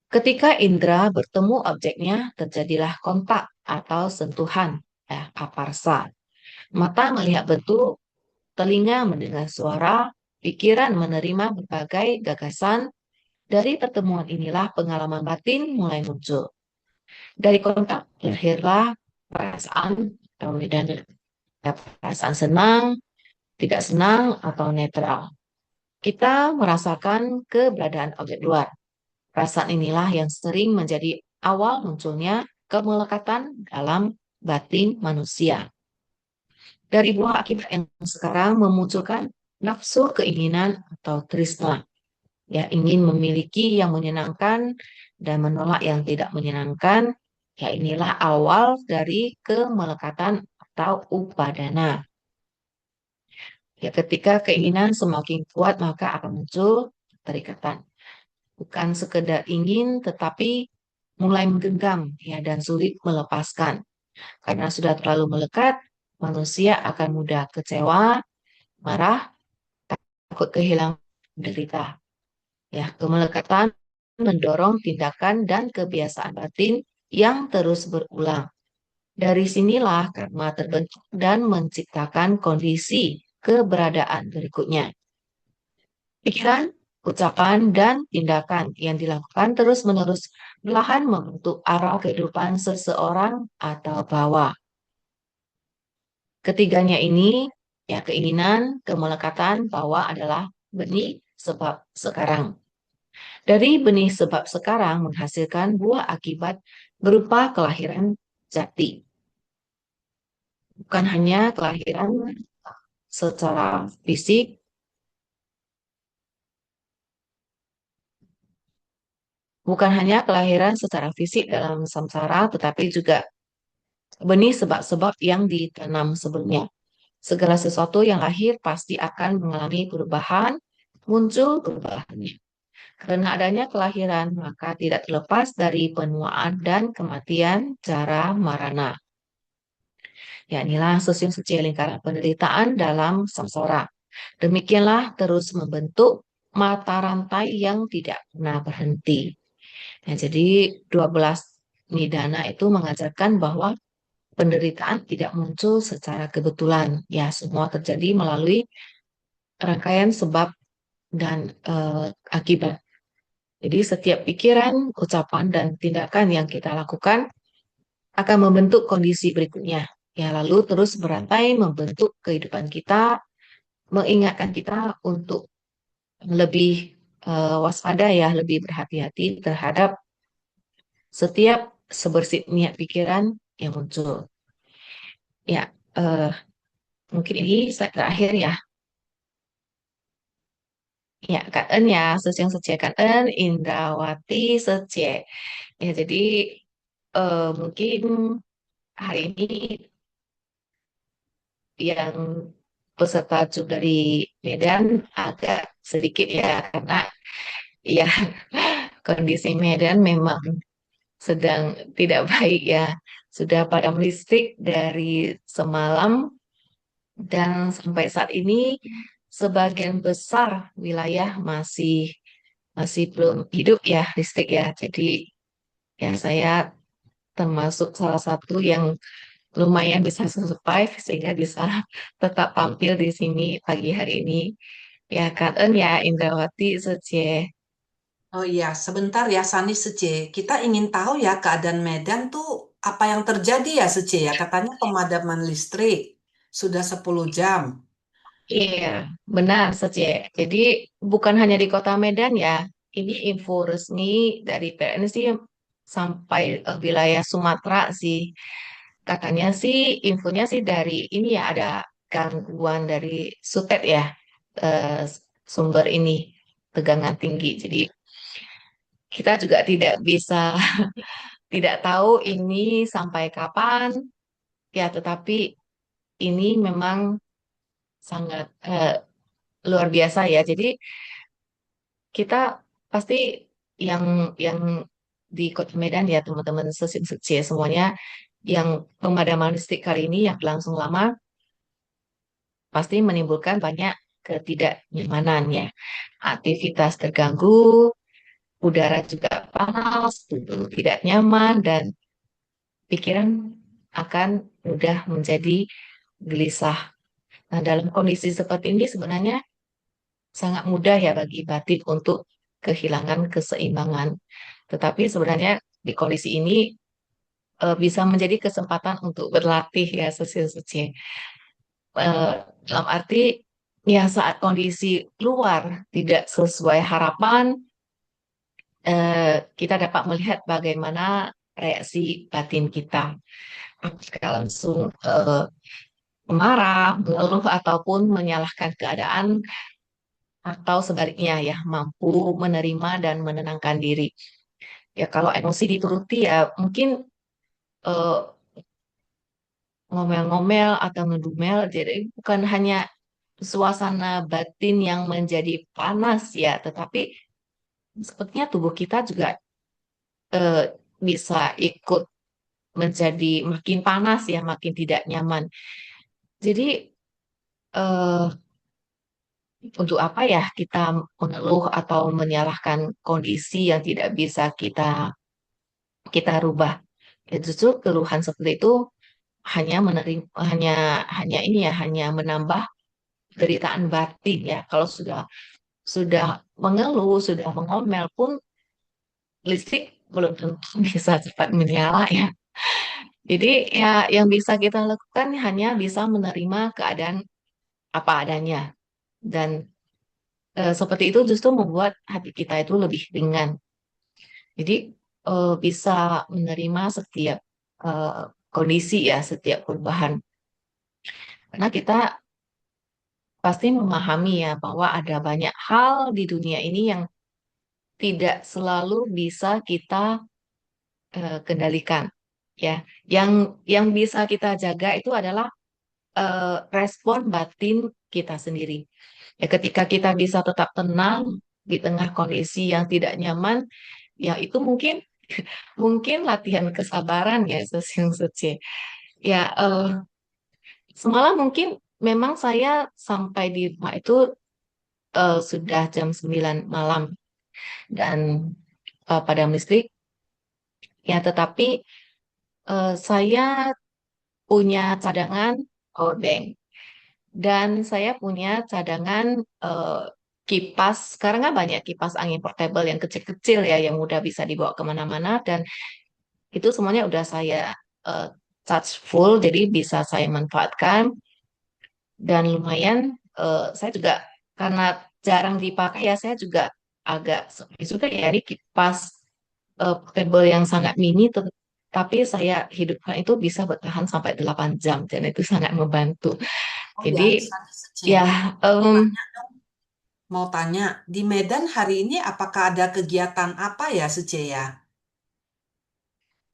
Ketika indera bertemu objeknya, terjadilah kontak atau sentuhan, aparsa. Mata melihat bentuk, telinga mendengar suara, pikiran menerima berbagai gagasan. Dari pertemuan inilah pengalaman batin mulai muncul. Dari kontak lahirlah perasaan atau medana. Perasaan senang, tidak senang, atau netral. Kita merasakan keberadaan objek luar. Perasaan inilah yang sering menjadi awal munculnya kemelekatan dalam batin manusia. Dari buah akibat yang sekarang memunculkan nafsu keinginan atau trisna. Ya, ingin memiliki yang menyenangkan dan menolak yang tidak menyenangkan. Ya, inilah awal dari kemelekatan atau upadana. Ya, ketika keinginan semakin kuat maka akan muncul keterikatan. Bukan sekedar ingin tetapi mulai menggenggam ya dan sulit melepaskan. Karena sudah terlalu melekat, manusia akan mudah kecewa, marah, takut kehilangan, menderita. Ya, kemelekatan mendorong tindakan dan kebiasaan batin yang terus berulang. Dari sinilah karma terbentuk dan menciptakan kondisi keberadaan berikutnya. Pikiran, ucapan, dan tindakan yang dilakukan terus-menerus perlahan membentuk arah kehidupan seseorang atau bawa. Ketiganya ini Ya, keinginan, kemelekatan bahwa adalah benih sebab sekarang. Dari benih sebab sekarang menghasilkan buah akibat berupa kelahiran jati. Bukan hanya kelahiran secara fisik, bukan hanya kelahiran secara fisik dalam samsara, tetapi juga benih sebab-sebab yang ditanam sebelumnya. Segala sesuatu yang lahir pasti akan mengalami perubahan, muncul perubahannya. Karena adanya kelahiran, maka tidak terlepas dari penuaan dan kematian cara marana. Ya, inilah sosialisasi lingkaran penderitaan dalam samsara. Demikianlah terus membentuk mata rantai yang tidak pernah berhenti. Nah, jadi 12 nidana itu mengajarkan bahwa penderitaan tidak muncul secara kebetulan. Ya, semua terjadi melalui rangkaian sebab dan akibat. Jadi setiap pikiran, ucapan, dan tindakan yang kita lakukan akan membentuk kondisi berikutnya. Ya, lalu terus berantai membentuk kehidupan kita, mengingatkan kita untuk lebih waspada ya, lebih berhati-hati terhadap setiap sebersih niat pikiran yang muncul. Ya, mungkin ini slide terakhir ya. Ya, Kak En ya, Sesiang Sece Kak En, Indrawati Sece. Ya, jadi mungkin hari ini yang peserta Cuk dari Medan agak sedikit ya, karena ya kondisi Medan memang sedang tidak baik ya. Sudah padam listrik dari semalam dan sampai saat ini sebagian besar wilayah masih masih belum hidup ya listrik ya. Jadi ya saya termasuk salah satu yang lumayan bisa survive sehingga bisa tetap tampil di sini pagi hari ini. Ya, Kak En ya, Indrawati Secie. Oh iya, sebentar ya Sani Sece. Kita ingin tahu ya keadaan Medan tuh apa yang terjadi ya Sece ya. Katanya pemadaman listrik sudah 10 jam. Iya, benar Secie. Jadi bukan hanya di Kota Medan ya. Ini info resmi dari PLN sih sampai wilayah Sumatera sih. Katanya sih infonya sih dari ini ya ada gangguan dari sutet ya, eh, sumber ini tegangan tinggi. Jadi kita juga tidak bisa tidak tahu ini sampai kapan ya, tetapi ini memang sangat luar biasa ya. Jadi kita pasti yang yang di Kota Medan ya teman-teman semuanya semuanya yang pemadaman listrik kali ini yang berlangsung lama pasti menimbulkan banyak ketidaknyamanan ya. Aktivitas terganggu, udara juga panas, tubuh tidak nyaman, dan pikiran akan mudah menjadi gelisah. Nah, dalam kondisi seperti ini sebenarnya sangat mudah ya bagi batin untuk kehilangan keseimbangan. Tetapi sebenarnya di kondisi ini bisa menjadi kesempatan untuk berlatih ya suci-suci. Dalam arti ya saat kondisi luar tidak sesuai harapan, kita dapat melihat bagaimana reaksi batin kita. Apakah langsung marah, mengeluh, ataupun menyalahkan keadaan, atau sebaliknya ya mampu menerima dan menenangkan diri. Ya kalau emosi dituruti ya mungkin eh, ngomel-ngomel atau ngedumel, jadi bukan hanya suasana batin yang menjadi panas ya, tetapi sepertinya tubuh kita juga eh, bisa ikut menjadi makin panas ya, makin tidak nyaman. Jadi eh, untuk apa ya kita mengeluh atau menyalahkan kondisi yang tidak bisa kita kita rubah? Ya, justru keluhan seperti itu hanya menerima hanya hanya ini ya hanya menambah penderitaan batin ya. Kalau sudah mengeluh, sudah mengomel pun listrik belum tentu bisa cepat menyala ya. Jadi ya yang bisa kita lakukan hanya bisa menerima keadaan apa adanya. Dan seperti itu justru membuat hati kita itu lebih ringan. Jadi bisa menerima setiap eh, kondisi ya, setiap perubahan. Karena kita pasti memahami ya bahwa ada banyak hal di dunia ini yang tidak selalu bisa kita kendalikan. Ya, yang bisa kita jaga itu adalah respon batin kita sendiri. Ya, ketika kita bisa tetap tenang di tengah kondisi yang tidak nyaman, ya itu mungkin mungkin latihan kesabaran ya, Sesiung Suci. Ya, semalam mungkin memang saya sampai di rumah itu sudah jam 9 malam dan padam listrik. Ya, tetapi saya punya cadangan power bank dan saya punya cadangan eh, kipas. Sekarang kan banyak kipas angin portable yang kecil-kecil ya, yang mudah bisa dibawa kemana-mana dan itu semuanya udah saya eh, charge full, jadi bisa saya manfaatkan dan lumayan. Saya juga karena jarang dipakai ya, saya juga agak sepi juga ya ini kipas portable yang sangat mini, tapi saya hidupkan itu bisa bertahan sampai 8 jam dan itu sangat membantu. Oh Jadi ya, Sani Sece. ya, em, Tanya dong, mau tanya, di Medan hari ini apakah ada kegiatan apa ya Sece ya?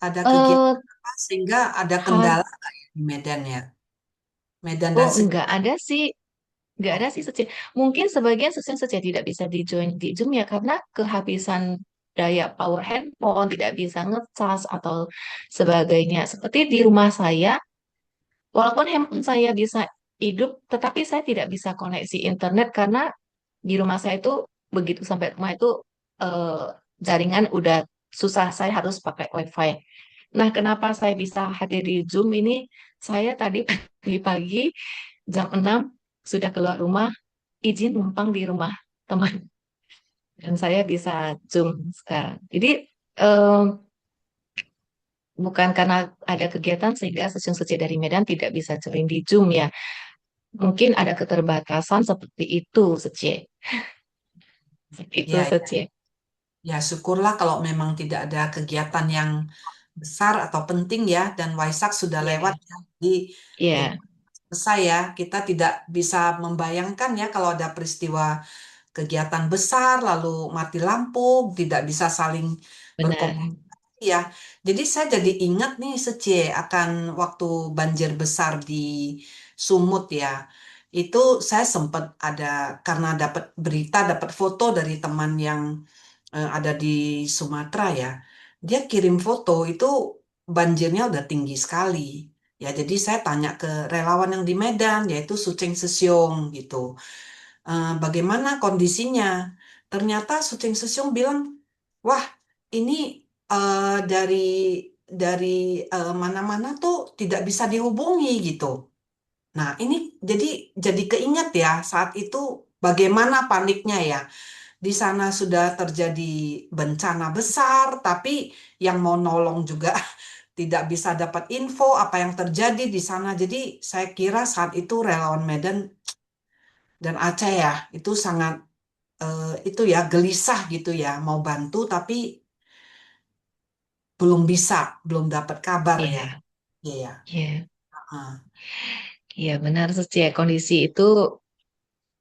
Ada eh, kegiatan apa sehingga ada ha- kendala nggak ya di Medan ya? Medan dan oh enggak sekitar. ada sih. Nggak ada Oh, sih Sece. Mungkin sebagian session saja tidak bisa di-join di Zoom ya karena kehabisan daya power handphone, tidak bisa ngecas atau sebagainya. Seperti di rumah saya, walaupun handphone saya bisa hidup, tetapi saya tidak bisa koneksi internet karena di rumah saya itu begitu sampai rumah itu eh, jaringan udah susah. Saya harus pakai WiFi. Nah, kenapa saya bisa hadir di Zoom ini? Saya tadi pagi-pagi jam 6 sudah keluar rumah izin numpang di rumah teman dan saya bisa Zoom sekarang. Jadi eh, bukan karena ada kegiatan sehingga stasiun Suci dari Medan tidak bisa join di Zoom ya. Mungkin ada keterbatasan seperti itu Suci. Seperti itu ya, Suci. ya syukurlah kalau memang tidak ada kegiatan yang besar atau penting ya, dan Waisak sudah lewat Iya, ya. Jadi iya, liburan selesai ya, kita tidak bisa membayangkan ya kalau ada peristiwa kegiatan besar lalu mati lampu, tidak bisa saling benar. berkomunikasi ya. Jadi saya jadi ingat nih Secie akan waktu banjir besar di Sumut ya. Itu saya sempat ada karena dapat berita, dapat foto dari teman yang ada di Sumatera ya. Dia kirim foto itu banjirnya udah tinggi sekali. Ya, jadi saya tanya ke relawan yang di Medan, yaitu Suceng Sesiong gitu. Bagaimana kondisinya? Ternyata Suceng Sesiong bilang, wah ini dari mana-mana tuh tidak bisa dihubungi gitu. Nah, ini jadi keingat ya saat itu bagaimana paniknya ya. Di sana sudah terjadi bencana besar, tapi yang mau nolong juga tidak bisa dapat info apa yang terjadi di sana. Jadi saya kira saat itu relawan Medan dan Aceh ya itu sangat itu ya gelisah gitu ya mau bantu tapi belum bisa, belum dapat kabar ya. Iya, Iya. iya, Heeh. iya benar Suci. Kondisi itu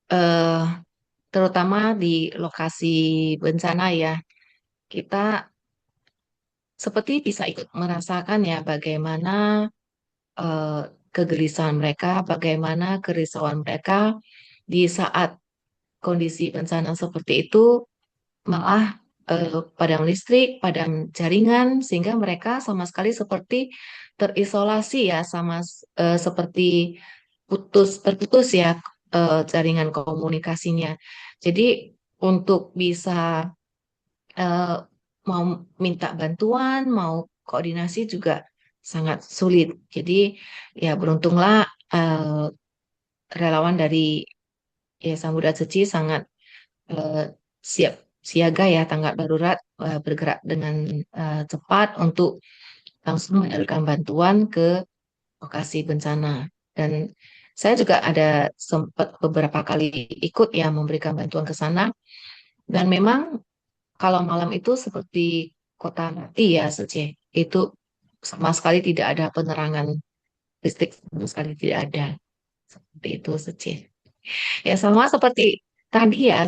eh, terutama di lokasi bencana ya. Kita seperti bisa ikut merasakan ya bagaimana eh, kegelisahan mereka, bagaimana kerisauan mereka di saat kondisi bencana seperti itu, malah padam listrik, padam jaringan, sehingga mereka sama sekali seperti terisolasi ya, sama seperti terputus ya jaringan komunikasinya. Jadi untuk bisa eh, mau minta bantuan, mau koordinasi juga sangat sulit. Jadi ya beruntunglah eh, relawan dari Yayasan Buddha Suci sangat eh, siap siaga ya tanggap darurat bergerak dengan cepat untuk langsung menyalurkan bantuan ke lokasi bencana. Dan Saya juga ada sempat beberapa kali ikut ya memberikan bantuan ke sana. Dan memang kalau malam itu seperti kota mati ya, Sece. Itu sama sekali tidak ada penerangan listrik, sama sekali tidak ada. Seperti itu, Sece. Ya sama seperti tadi ya,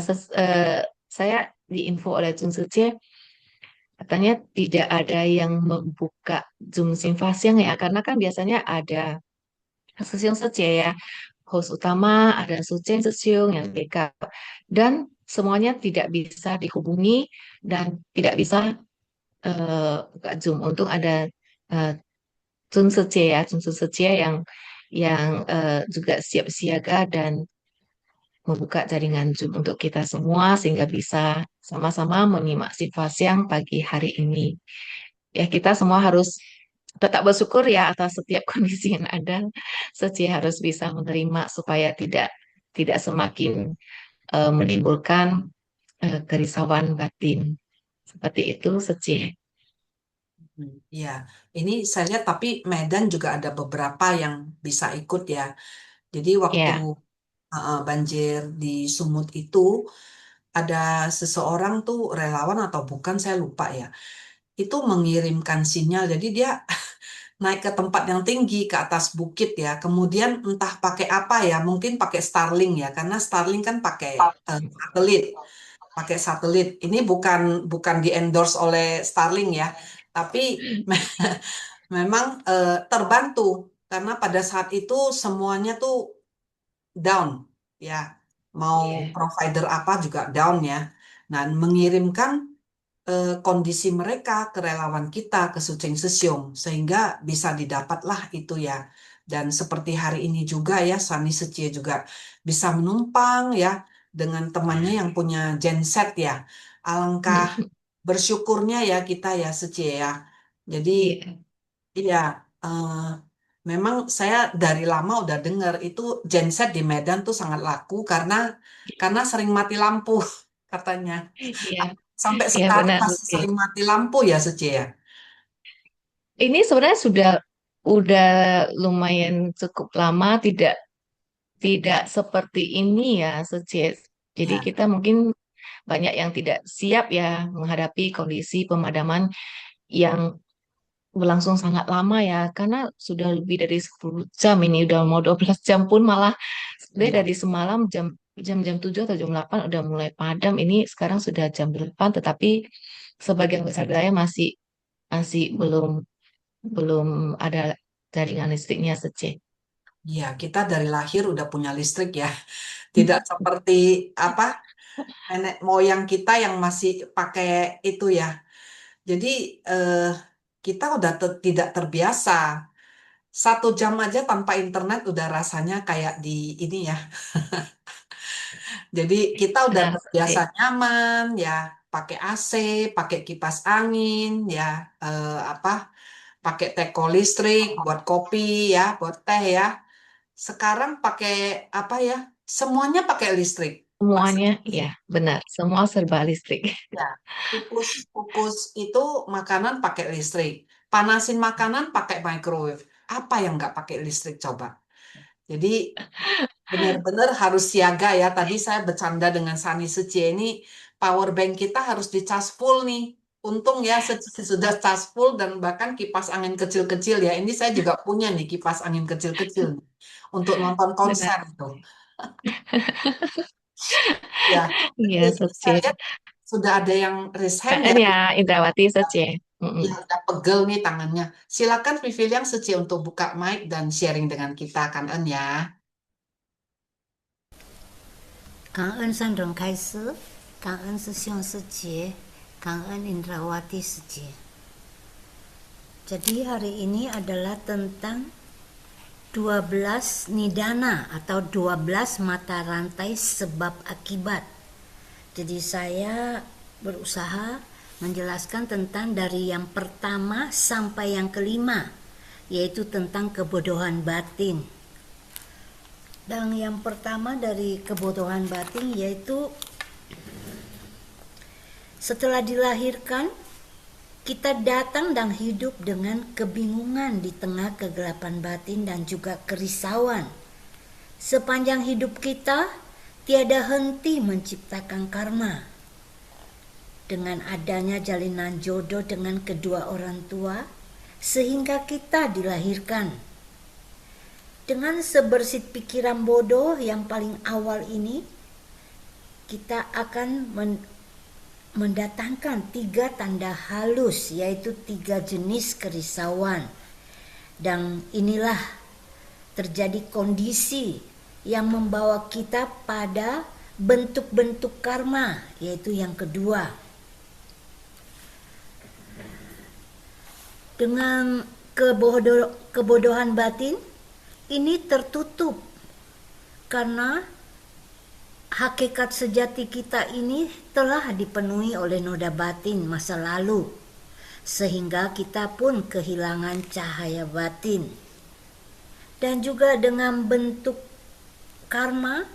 saya diinfo oleh Jung Sece, katanya tidak ada yang membuka Zoom Simfasiang ya, karena kan biasanya ada Sesiung Sece ya, host utama, ada Suceng Sesiung yang backup, dan semuanya tidak bisa dihubungi dan tidak bisa buka Zoom. Untung ada uh, Jung Sece ya, Jung Sece yang juga siap siaga dan membuka jaringan Zoom untuk kita semua sehingga bisa sama-sama menyimak Simfasiang pagi hari ini. Ya, kita semua harus tetap bersyukur ya atas setiap kondisi yang ada. Seci harus bisa menerima supaya tidak semakin menimbulkan kerisauan batin. Seperti itu, Seci. Ya, ini saya lihat tapi Medan juga ada beberapa yang bisa ikut ya. Jadi waktu Ya, banjir di Sumut itu ada seseorang tuh relawan atau bukan saya lupa ya. Itu mengirimkan sinyal. Jadi dia naik ke tempat yang tinggi ke atas bukit ya. Kemudian entah pakai apa ya, mungkin pakai Starlink ya, karena Starlink kan pakai satelit, pakai satelit. Ini bukan bukan di endorse oleh Starlink ya, tapi memang terbantu karena pada saat itu semuanya tuh down ya, mau iya. provider apa juga down ya. Nah, mengirimkan kondisi mereka ke relawan kita, ke Suceng Sesiong, sehingga bisa didapatlah itu ya. Dan seperti hari ini juga ya, Sani Secie juga bisa menumpang ya dengan temannya yang punya genset ya. Alangkah bersyukurnya ya kita ya Secie ya. Jadi Iya. iya, eh, memang saya dari lama udah dengar itu genset di Medan tuh sangat laku karena sering mati lampu katanya. Iya, Sampai iya sekarang benar, masih Seci. sering mati lampu ya Sece ya. Ini sebenarnya udah lumayan cukup lama tidak seperti ini ya, Seci. Jadi Ya, kita mungkin banyak yang tidak siap ya menghadapi kondisi pemadaman yang berlangsung sangat lama ya, karena sudah lebih dari 10 jam ini, udah mau 12 jam pun malah sebenarnya ya, dari semalam jam 7 atau jam 8 udah mulai padam. Ini sekarang sudah jam 8 tetapi sebagian besar wilayah masih masih belum belum ada jaringan listriknya Sece. ya, kita dari lahir udah punya listrik ya. Tidak seperti apa nenek moyang kita yang masih pakai itu ya. Jadi eh, kita udah tidak terbiasa. 1 jam aja tanpa internet udah rasanya kayak di ini ya. Jadi kita udah Benar, terbiasa Sece. nyaman ya, pakai AC, pakai kipas angin ya, apa, pakai teko listrik buat kopi ya, buat teh ya. Sekarang pakai apa ya? Semuanya pakai listrik. Semuanya ya benar, semua serba listrik. Ya, kukus itu makanan pakai listrik. Panasin makanan pakai microwave. Apa yang nggak pakai listrik coba? Jadi benar-benar harus siaga ya. Tadi saya bercanda dengan Sani Secie ini, power bank kita harus dicas full nih. Untung ya sudah cas full dan bahkan kipas angin kecil-kecil ya. Ini saya juga punya nih kipas angin kecil-kecil nih, untuk nonton konser Benar. itu. Ya, Iya, ini Sece. saya lihat sudah ada yang raise hand KN ya. ya Indrawati Sece. Mm-mm. Ya, udah pegel nih tangannya. Silakan Vivi yang Secie untuk buka mic dan sharing dengan kita, kan En ya. 感恩上人开示，感恩师兄师姐，感恩 Indrawati 师姐。Jadi hari ini adalah tentang 12 nidana atau 12 mata rantai sebab akibat. Jadi saya berusaha menjelaskan tentang dari yang pertama sampai yang kelima, yaitu tentang kebodohan batin. Dan yang pertama dari kebodohan batin yaitu setelah dilahirkan kita datang dan hidup dengan kebingungan di tengah kegelapan batin dan juga kerisauan. Sepanjang hidup kita, tiada henti menciptakan karma. Dengan adanya jalinan jodoh dengan kedua orang tua, sehingga kita dilahirkan. Dengan sebersit pikiran bodoh yang paling awal ini, kita akan mendatangkan 3 tanda halus, yaitu 3 jenis kerisauan. Dan inilah terjadi kondisi yang membawa kita pada bentuk-bentuk karma, yaitu yang kedua. Dengan kebodohan batin ini tertutup karena hakikat sejati kita ini telah dipenuhi oleh noda batin masa lalu, sehingga kita pun kehilangan cahaya batin. Dan juga dengan bentuk karma,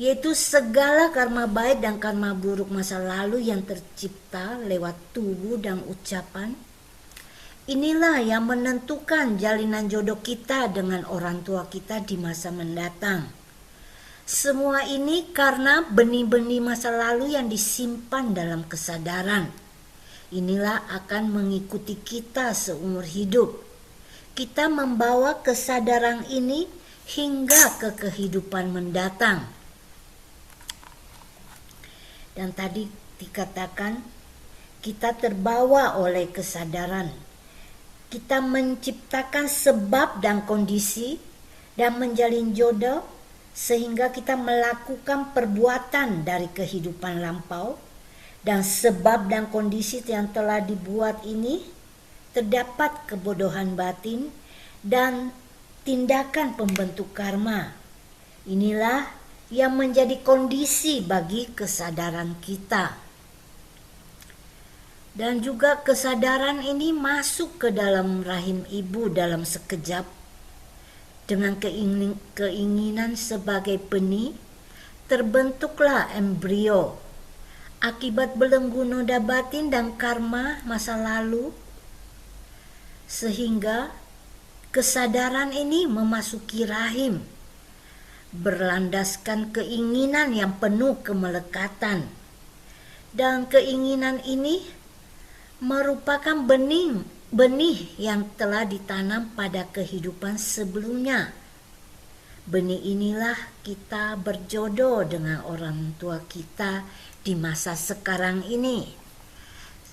yaitu segala karma baik dan karma buruk masa lalu yang tercipta lewat tubuh dan ucapan. Inilah yang menentukan jalinan jodoh kita dengan orang tua kita di masa mendatang. Semua ini karena benih-benih masa lalu yang disimpan dalam kesadaran. Inilah akan mengikuti kita seumur hidup. Kita membawa kesadaran ini hingga ke kehidupan mendatang. Dan tadi dikatakan kita terbawa oleh kesadaran. Kita menciptakan sebab dan kondisi dan menjalin jodoh sehingga kita melakukan perbuatan dari kehidupan lampau, dan sebab dan kondisi yang telah dibuat ini terdapat kebodohan batin dan tindakan pembentuk karma. Inilah yang menjadi kondisi bagi kesadaran kita. Dan juga kesadaran ini masuk ke dalam rahim ibu dalam sekejap dengan keinginan sebagai benih, terbentuklah embrio. Akibat belenggu noda batin dan karma masa lalu, sehingga kesadaran ini memasuki rahim, berlandaskan keinginan yang penuh kemelekatan. Dan keinginan ini merupakan benih yang telah ditanam pada kehidupan sebelumnya. Benih inilah kita berjodoh dengan orang tua kita di masa sekarang ini.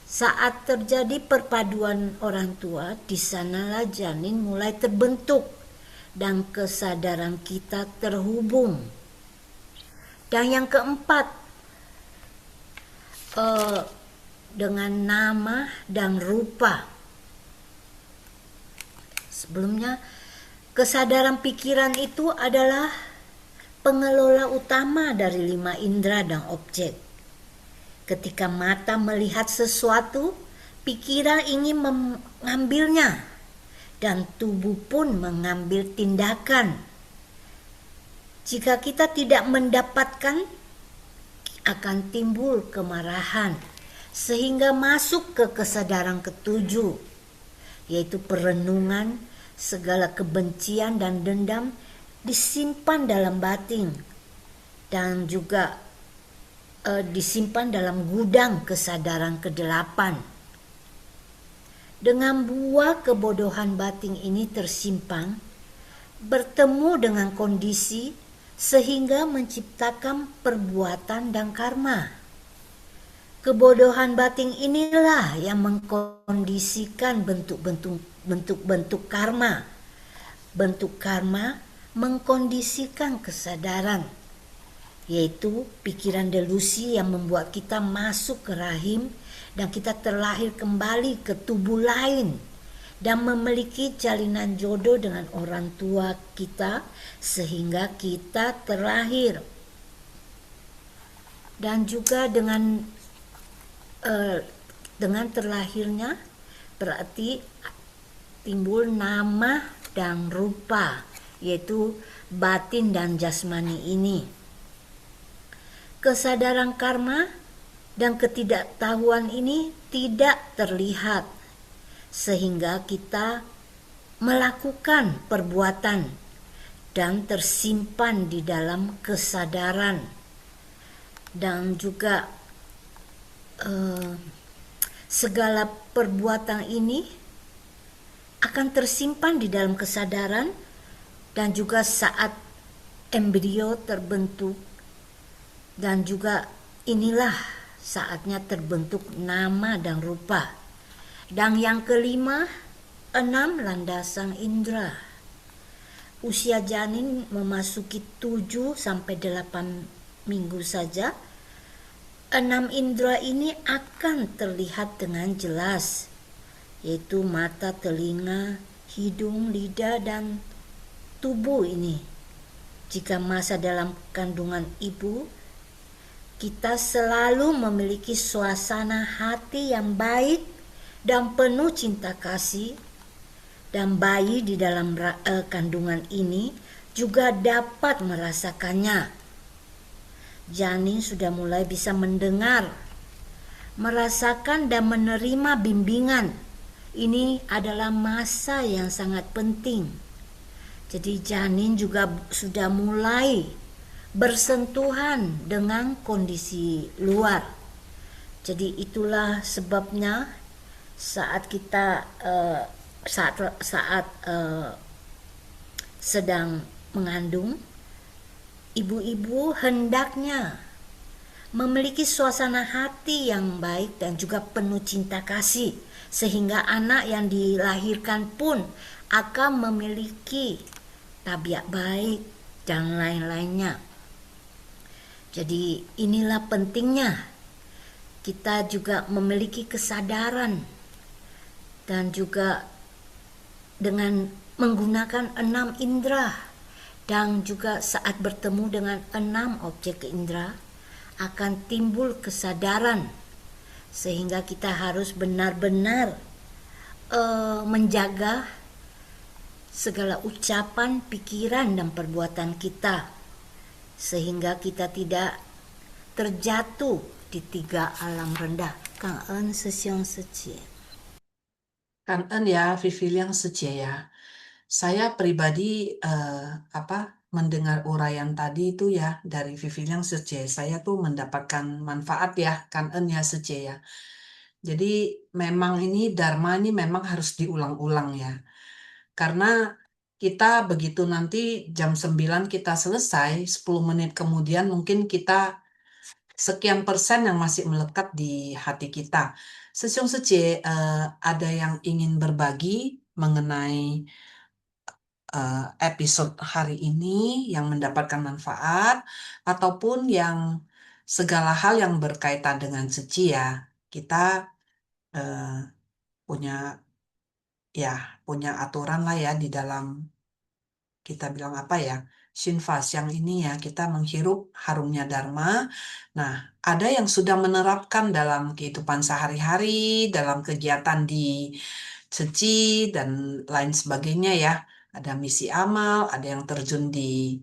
Saat terjadi perpaduan orang tua, di sanalah janin mulai terbentuk dan kesadaran kita terhubung. Dan yang keempat, dengan nama dan rupa. Sebelumnya, kesadaran pikiran itu adalah pengelola utama dari 5 indera dan objek. Ketika mata melihat sesuatu, pikiran ingin mengambilnya, dan tubuh pun mengambil tindakan. Jika kita tidak mendapatkan, akan timbul kemarahan, sehingga masuk ke kesadaran ketujuh, yaitu perenungan. Segala kebencian dan dendam disimpan dalam batin dan juga disimpan dalam gudang kesadaran ke-8. Dengan buah kebodohan batin ini tersimpan, bertemu dengan kondisi sehingga menciptakan perbuatan dan karma. Kebodohan batin inilah yang mengkondisikan bentuk-bentuk karma. Bentuk karma mengkondisikan kesadaran, yaitu pikiran delusi yang membuat kita masuk ke rahim dan kita terlahir kembali ke tubuh lain dan memiliki jalinan jodoh dengan orang tua kita sehingga kita terlahir. Dan juga dengan terlahirnya berarti timbul nama dan rupa, yaitu batin dan jasmani ini. Kesadaran karma dan ketidaktahuan ini tidak terlihat, sehingga kita melakukan perbuatan dan tersimpan di dalam kesadaran, dan juga segala perbuatan ini akan tersimpan di dalam kesadaran, dan juga saat embrio terbentuk, dan juga inilah saatnya terbentuk nama dan rupa. Dan yang kelima, 6 landasan indera. Usia janin memasuki 7 sampai 8 minggu saja, 6 indera ini akan terlihat dengan jelas, yaitu mata, telinga, hidung, lidah, dan tubuh ini. Jika masa dalam kandungan ibu, kita selalu memiliki suasana hati yang baik dan penuh cinta kasih, dan bayi di dalam kandungan ini juga dapat merasakannya. Janin sudah mulai bisa mendengar, merasakan, dan menerima bimbingan. Ini adalah masa yang sangat penting. Jadi janin juga sudah mulai bersentuhan dengan kondisi luar. Jadi itulah sebabnya saat kita sedang mengandung, ibu-ibu hendaknya memiliki suasana hati yang baik dan juga penuh cinta kasih, sehingga anak yang dilahirkan pun akan memiliki tabiat baik dan lain-lainnya. Jadi inilah pentingnya kita juga memiliki kesadaran, dan juga dengan menggunakan 6 indera, dan juga saat bertemu dengan 6 objek indera akan timbul kesadaran, sehingga kita harus benar-benar menjaga segala ucapan, pikiran, dan perbuatan kita, sehingga kita tidak terjatuh di 3 alam rendah. Cảm ơn sư兄sư姐. Kangen ya, Viviliang Secie ya. Saya pribadi mendengar uraian tadi itu ya dari Viviliang Secie, saya tuh mendapatkan manfaat ya, kangen ya Secie ya. Jadi memang ini Dharma ini memang harus diulang-ulang ya. Karena kita begitu nanti jam 9 kita selesai, 10 menit kemudian mungkin kita sekian persen yang masih melekat di hati kita. Sesiung Secie, ada yang ingin berbagi mengenai episode hari ini yang mendapatkan manfaat, ataupun yang segala hal yang berkaitan dengan suci ya. Kita punya aturan lah ya di dalam, kita bilang apa ya, Shinfas yang ini ya, kita menghirup harumnya Dharma. Nah, ada yang sudah menerapkan dalam kehidupan sehari-hari, dalam kegiatan di Ceci dan lain sebagainya ya. Ada misi amal, ada yang terjun di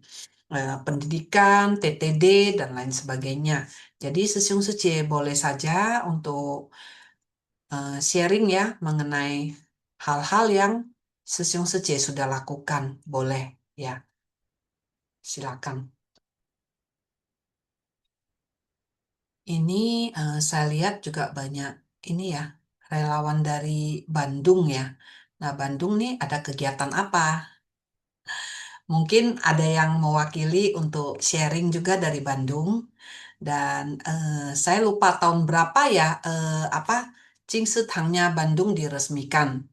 pendidikan, TTD, dan lain sebagainya. Jadi Sesiung Suci boleh saja untuk sharing ya mengenai hal-hal yang Sesiung Suci sudah lakukan. Boleh ya, silakan. Ini saya lihat juga banyak ini ya, relawan dari Bandung ya. Nah, Bandung nih ada kegiatan apa? Mungkin ada yang mewakili untuk sharing juga dari Bandung. Dan saya lupa tahun berapa ya, Cingsetangnya Bandung diresmikan.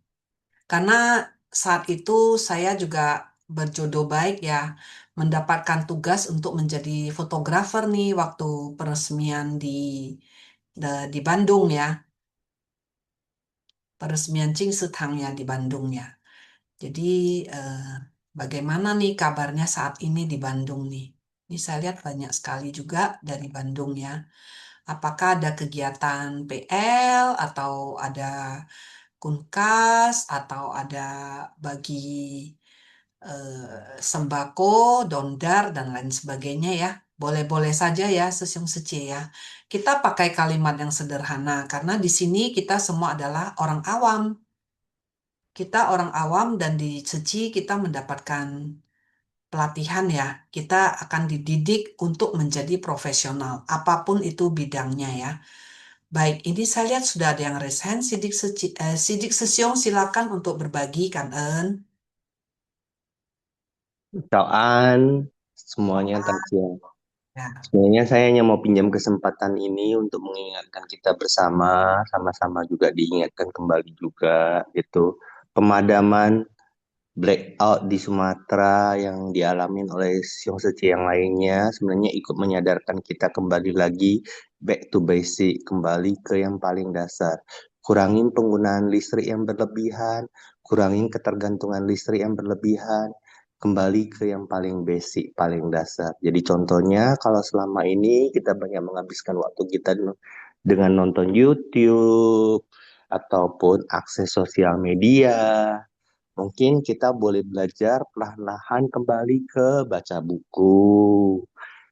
Karena saat itu saya juga berjodoh baik ya, mendapatkan tugas untuk menjadi fotografer nih waktu peresmian di Bandung ya. Peresmian Cingsetang ya di Bandung ya. Jadi bagaimana nih kabarnya saat ini di Bandung nih? Ini saya lihat banyak sekali juga dari Bandung ya. Apakah ada kegiatan PL atau ada kunkas atau ada bagi sembako, dondar, dan lain sebagainya ya. Boleh-boleh saja ya, Sesiung Seci ya. Kita pakai kalimat yang sederhana karena di sini kita semua adalah orang awam. Kita orang awam dan di Seci kita mendapatkan pelatihan ya, kita akan dididik untuk menjadi profesional, apapun itu bidangnya ya. Baik, ini saya lihat sudah ada yang raise hand. Sidik Sesiong, silakan untuk berbagi, Kan En. Ciao semuanya siang. Ya. Sebenarnya saya hanya mau pinjam kesempatan ini untuk mengingatkan kita bersama, sama-sama juga diingatkan kembali juga gitu. Pemadaman blackout di Sumatera yang dialami oleh Siong Seci yang lainnya sebenarnya ikut menyadarkan kita kembali lagi back to basic, kembali ke yang paling dasar. Kurangin penggunaan listrik yang berlebihan, kurangin ketergantungan listrik yang berlebihan, kembali ke yang paling basic, paling dasar. Jadi contohnya kalau selama ini kita banyak menghabiskan waktu kita dengan nonton YouTube ataupun akses sosial media, mungkin kita boleh belajar perlahan-lahan kembali ke baca buku,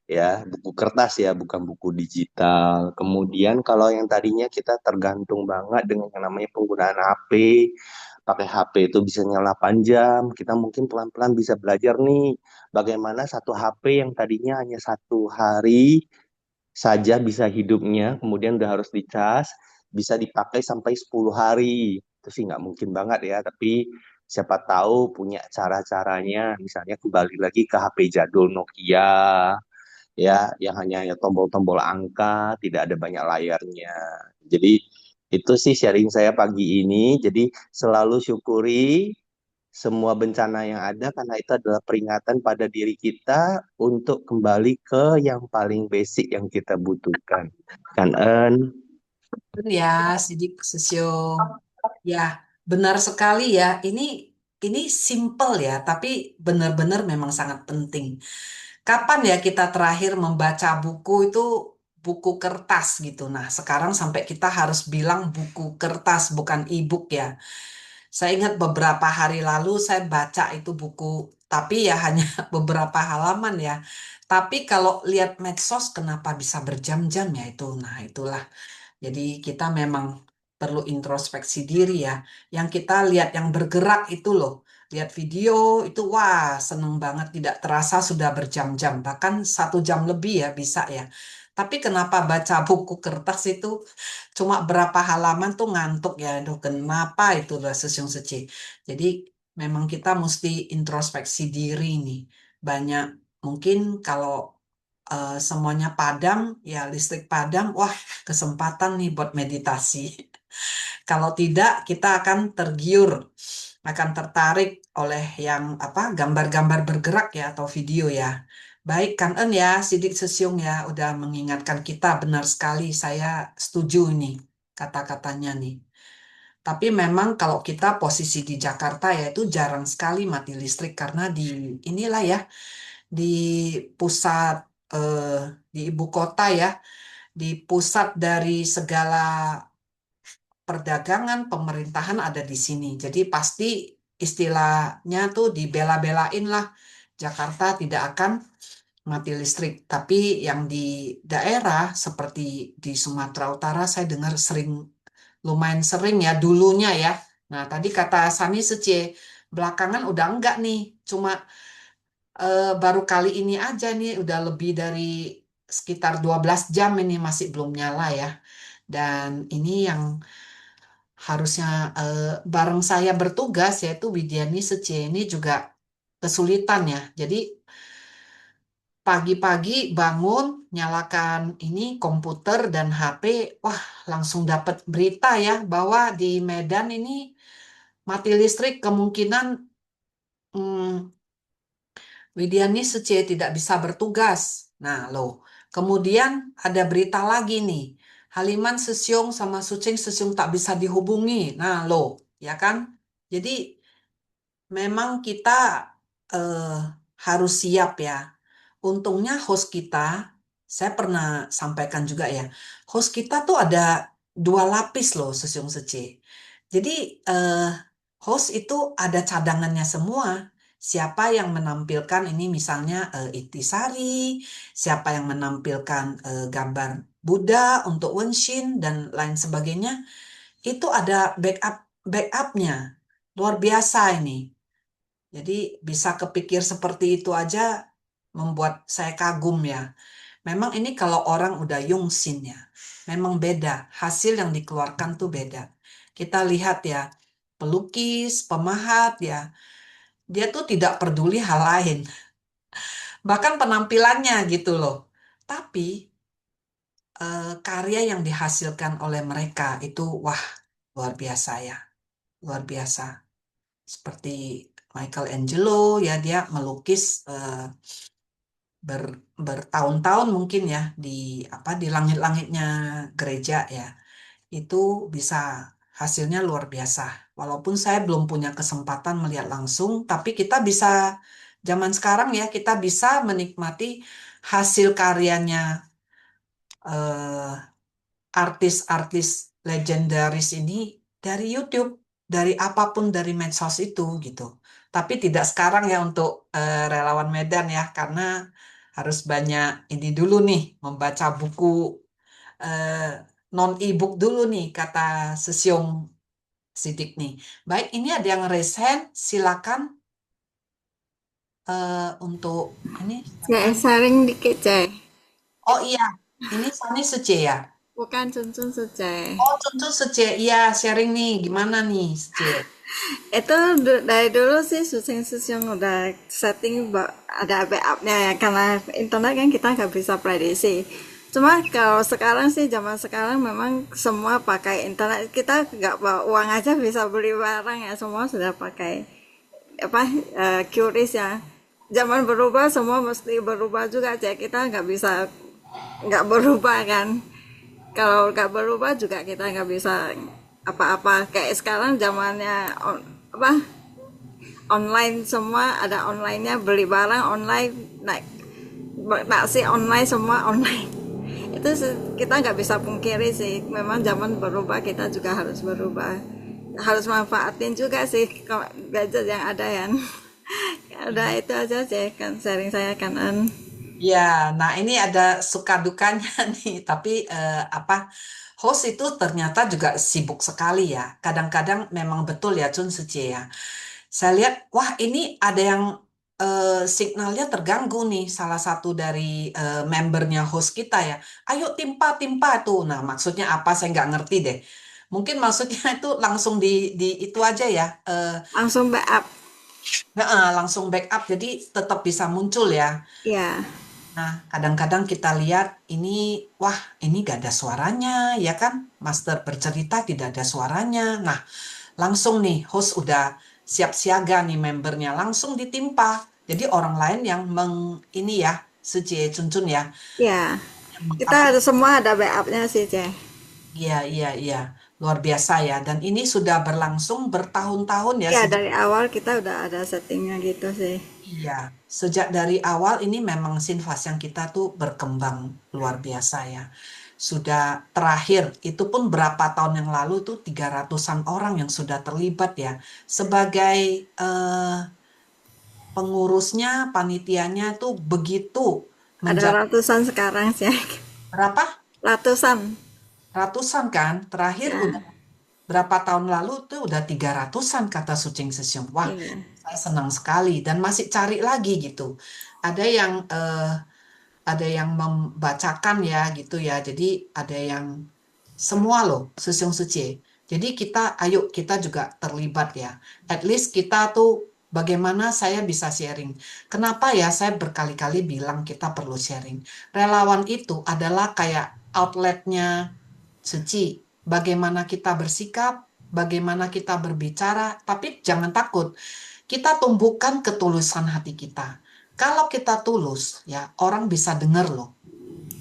ya, buku kertas ya, bukan buku digital. Kemudian kalau yang tadinya kita tergantung banget dengan yang namanya penggunaan HP, pakai HP itu bisa nyala panjang, kita mungkin pelan-pelan bisa belajar nih, bagaimana satu HP yang tadinya hanya 1 hari saja bisa hidupnya, kemudian udah harus dicas, bisa dipakai sampai 10 hari. Itu sih nggak mungkin banget ya, tapi siapa tahu punya cara-caranya, misalnya kembali lagi ke HP jadul Nokia, ya, yang hanya tombol-tombol angka, tidak ada banyak layarnya. Jadi itu sih sharing saya pagi ini, jadi selalu syukuri semua bencana yang ada karena itu adalah peringatan pada diri kita untuk kembali ke yang paling basic yang kita butuhkan. Kan En? Ya, Sidik Sesiong. Ya, benar sekali ya. Ini simple ya, tapi benar-benar memang sangat penting. Kapan ya kita terakhir membaca buku itu buku kertas gitu. Nah, sekarang sampai kita harus bilang buku kertas bukan e-book ya. Saya ingat beberapa hari lalu saya baca itu buku, tapi ya hanya beberapa halaman ya. Tapi kalau lihat medsos kenapa bisa berjam-jam ya itu. Nah, itulah. Jadi kita memang perlu introspeksi diri ya. Yang kita lihat yang bergerak itu loh. Lihat video itu wah seneng banget tidak terasa sudah berjam-jam. Bahkan 1 jam lebih ya bisa ya. Tapi kenapa baca buku kertas itu cuma berapa halaman tuh ngantuk ya. Aduh kenapa itu lah Sesiung Seci. Jadi memang kita mesti introspeksi diri nih. Banyak mungkin kalau semuanya padam, ya listrik padam, wah kesempatan nih buat meditasi. Kalau tidak, kita akan tergiur, akan tertarik oleh yang apa gambar-gambar bergerak ya atau video ya. Baik, Kang En ya, Sidik Sesiung ya, udah mengingatkan kita benar sekali. Saya setuju ini kata-katanya nih. Tapi memang kalau kita posisi di Jakarta ya itu jarang sekali mati listrik karena di inilah ya di pusat eh, di ibu kota ya, di pusat dari segala perdagangan, pemerintahan ada di sini. Jadi pasti istilahnya tuh dibela-belain lah. Jakarta tidak akan mati listrik. Tapi yang di daerah seperti di Sumatera Utara saya dengar lumayan sering ya dulunya ya. Nah tadi kata Sani Secie, belakangan udah enggak nih. Cuma baru kali ini aja nih udah lebih dari sekitar 12 jam ini masih belum nyala ya. Dan ini yang harusnya bareng saya bertugas yaitu Widiani Secie ini juga kesulitan ya. Jadi pagi-pagi bangun, nyalakan ini komputer dan HP, wah langsung dapat berita ya bahwa di Medan ini mati listrik kemungkinan hmm, Widiani Sucie tidak bisa bertugas. Nah, loh. Kemudian ada berita lagi nih. Haliman Sesiong sama Sucing Sesiong tak bisa dihubungi. Nah, loh. Ya kan? Jadi memang kita eh, harus siap ya. Untungnya host kita, saya pernah sampaikan juga ya, host kita tuh ada 2 lapis loh Sesiung Seci. Jadi eh, host itu ada cadangannya semua. Siapa yang menampilkan ini misalnya Intisari, siapa yang menampilkan gambar Buddha untuk Wenshin dan lain sebagainya, itu ada backupnya. Luar biasa ini. Jadi bisa kepikir seperti itu aja membuat saya kagum ya. Memang ini kalau orang udah yungsin ya, memang beda. Hasil yang dikeluarkan tuh beda. Kita lihat ya, pelukis, pemahat ya, dia tuh tidak peduli hal lain. Bahkan penampilannya gitu loh. Tapi karya yang dihasilkan oleh mereka itu wah luar biasa ya. Luar biasa. Seperti Michelangelo ya dia melukis bertahun-tahun mungkin ya di apa di langit-langitnya gereja ya. Itu bisa hasilnya luar biasa. Walaupun saya belum punya kesempatan melihat langsung, tapi kita bisa zaman sekarang ya kita bisa menikmati hasil karyanya eh, artis-artis legendaris ini dari YouTube, dari apapun dari medsos itu gitu. Tapi tidak sekarang ya untuk relawan Medan ya, karena harus banyak ini dulu nih, membaca buku eh, non e-book dulu nih, kata Sesiong Sidik nih. Baik, ini ada yang resen, silakan untuk ini Saya silakan. sharing dikit, Cek. Oh iya, ini Sani Suci ya. Bukan Cuncun Sucai. Oh, Cuncun Suci, iya sharing nih, gimana nih Suci? Itu dari dulu sih susing-susing udah setting ada backup-nya ya. Karena internet kan kita nggak bisa prediksi. Cuma kalau sekarang sih, zaman sekarang memang semua pakai internet. Kita nggak bawa uang aja bisa beli barang ya. Semua sudah pakai apa QRIS ya. Zaman berubah, semua mesti berubah juga. Cek kita nggak berubah kan. Kalau nggak berubah juga kita nggak bisa apa-apa. Kayak sekarang zamannya apa online, semua ada onlinenya, beli barang online, naik taksi online, semua online. Itu kita nggak bisa pungkiri sih, memang zaman berubah, kita juga harus berubah, harus manfaatin juga sih gadget yang ada ya. Udah itu aja sih kan sharing saya Kanan. Ya, nah ini ada suka dukanya nih, tapi apa host itu ternyata juga sibuk sekali ya. Kadang-kadang memang betul ya Cun Suci ya. Saya lihat, wah ini ada yang signalnya terganggu nih, salah satu dari membernya host kita ya. Ayo timpa-timpa tuh. Nah maksudnya apa saya nggak ngerti deh. Mungkin maksudnya itu langsung di itu aja ya. Langsung backup Langsung backup, jadi tetap bisa muncul ya. ya. Nah, kadang-kadang kita lihat ini, wah, ini gak ada suaranya, ya kan? Master bercerita tidak ada suaranya. Nah, langsung nih, host udah siap siaga nih membernya, langsung ditimpa. Jadi orang lain yang ini ya, Suci Cuncun ya, Ya, yang kita mengupload. harus semua ada backupnya sih, Ceh. Iya, iya, iya. Luar biasa ya. Dan ini sudah berlangsung bertahun-tahun ya, Ya, sejak. dari awal kita udah ada settingnya gitu sih. Iya, sejak dari awal ini memang Sinfas yang kita tuh berkembang luar biasa ya. Sudah terakhir, itu pun berapa tahun yang lalu tuh 300-an orang yang sudah terlibat ya. Sebagai pengurusnya, panitianya tuh begitu Ada menjaga ratusan sekarang sih. berapa? Ratusan. Ratusan kan? Terakhir udah Ya, berapa tahun lalu tuh udah 300-an kata Sucing Sesium. Wah, iya. saya senang sekali dan masih cari lagi gitu. Ada yang membacakan ya gitu ya. Jadi ada yang semua loh, Sesiung Suci. Jadi ayo kita juga terlibat ya. At least kita tuh bagaimana saya bisa sharing. Kenapa ya saya berkali-kali bilang kita perlu sharing. Relawan itu adalah kayak outletnya Suci. Bagaimana kita bersikap, bagaimana kita berbicara, tapi jangan takut. Kita tumbuhkan ketulusan hati kita. Kalau kita tulus, ya orang bisa dengar loh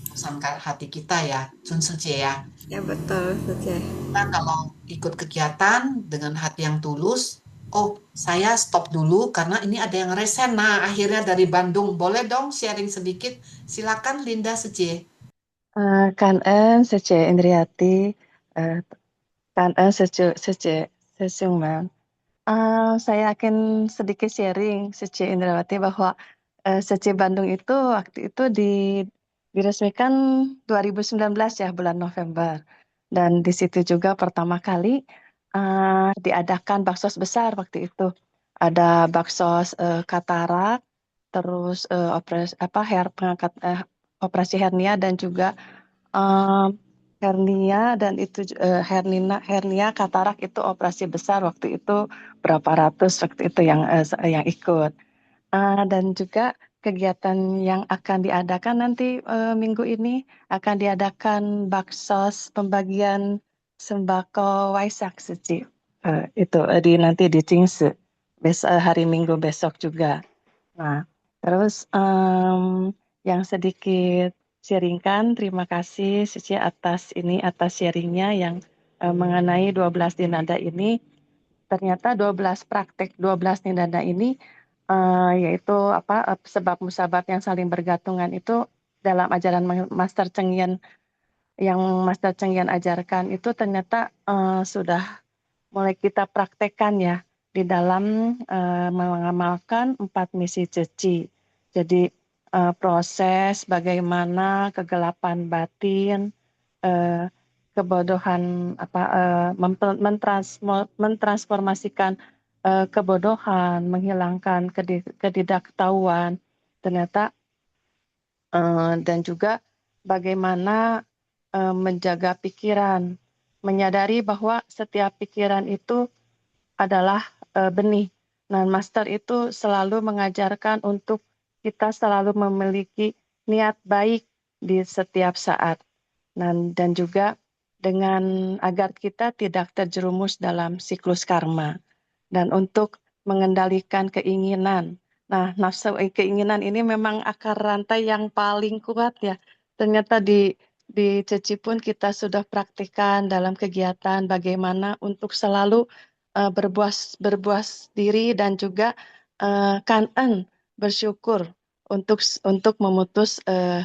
urusan hati kita ya, Sun Suci ya. Ya betul, Ceh. Kita kalau ikut kegiatan dengan hati yang tulus, oh saya stop dulu karena ini ada yang resen. Nah akhirnya dari Bandung, boleh dong sharing sedikit? Silakan Linda Suci. Cảm ơn sư chị Indriati, uh, cảm ơn sư chị Sesungman. Saya akan sedikit sharing Suci Indrawati bahwa Suci Bandung itu waktu itu diresmikan 2019 ya bulan November, dan di situ juga pertama kali diadakan baksos besar waktu itu. ada bakso katarak, terus operasi hernia dan juga eh, hernia dan itu hernia katarak itu operasi besar waktu itu berapa ratus waktu itu yang ikut. Dan juga kegiatan yang akan diadakan nanti minggu ini akan diadakan baksos pembagian sembako Waisak Suci. Itu nanti di Cingse hari Minggu besok juga. Nah, terus yang sedikit sharingkan, terima kasih Suci atas sharingnya yang mengenai 12 dinada ini. Ternyata 12 praktek 12 nidana ini yaitu sebab musabat yang saling bergantungan itu dalam ajaran Master Cheng yang Master Cheng ajarkan itu ternyata sudah mulai kita praktekkan ya di dalam mengamalkan 4 misi ceci. Jadi proses bagaimana kegelapan batin, eh, kebodohan mentransformasikan kebodohan, menghilangkan ketidaktahuan, ternyata dan juga bagaimana menjaga pikiran, menyadari bahwa setiap pikiran itu adalah benih. Nah, Master itu selalu mengajarkan untuk kita selalu memiliki niat baik di setiap saat. Dan juga dengan agar kita tidak terjerumus dalam siklus karma. Dan untuk mengendalikan keinginan. Nah, nafsu keinginan ini memang akar rantai yang paling kuat ya. Ternyata di Ceci pun kita sudah praktikkan dalam kegiatan bagaimana untuk selalu berbuas diri dan juga kanen bersyukur untuk memutus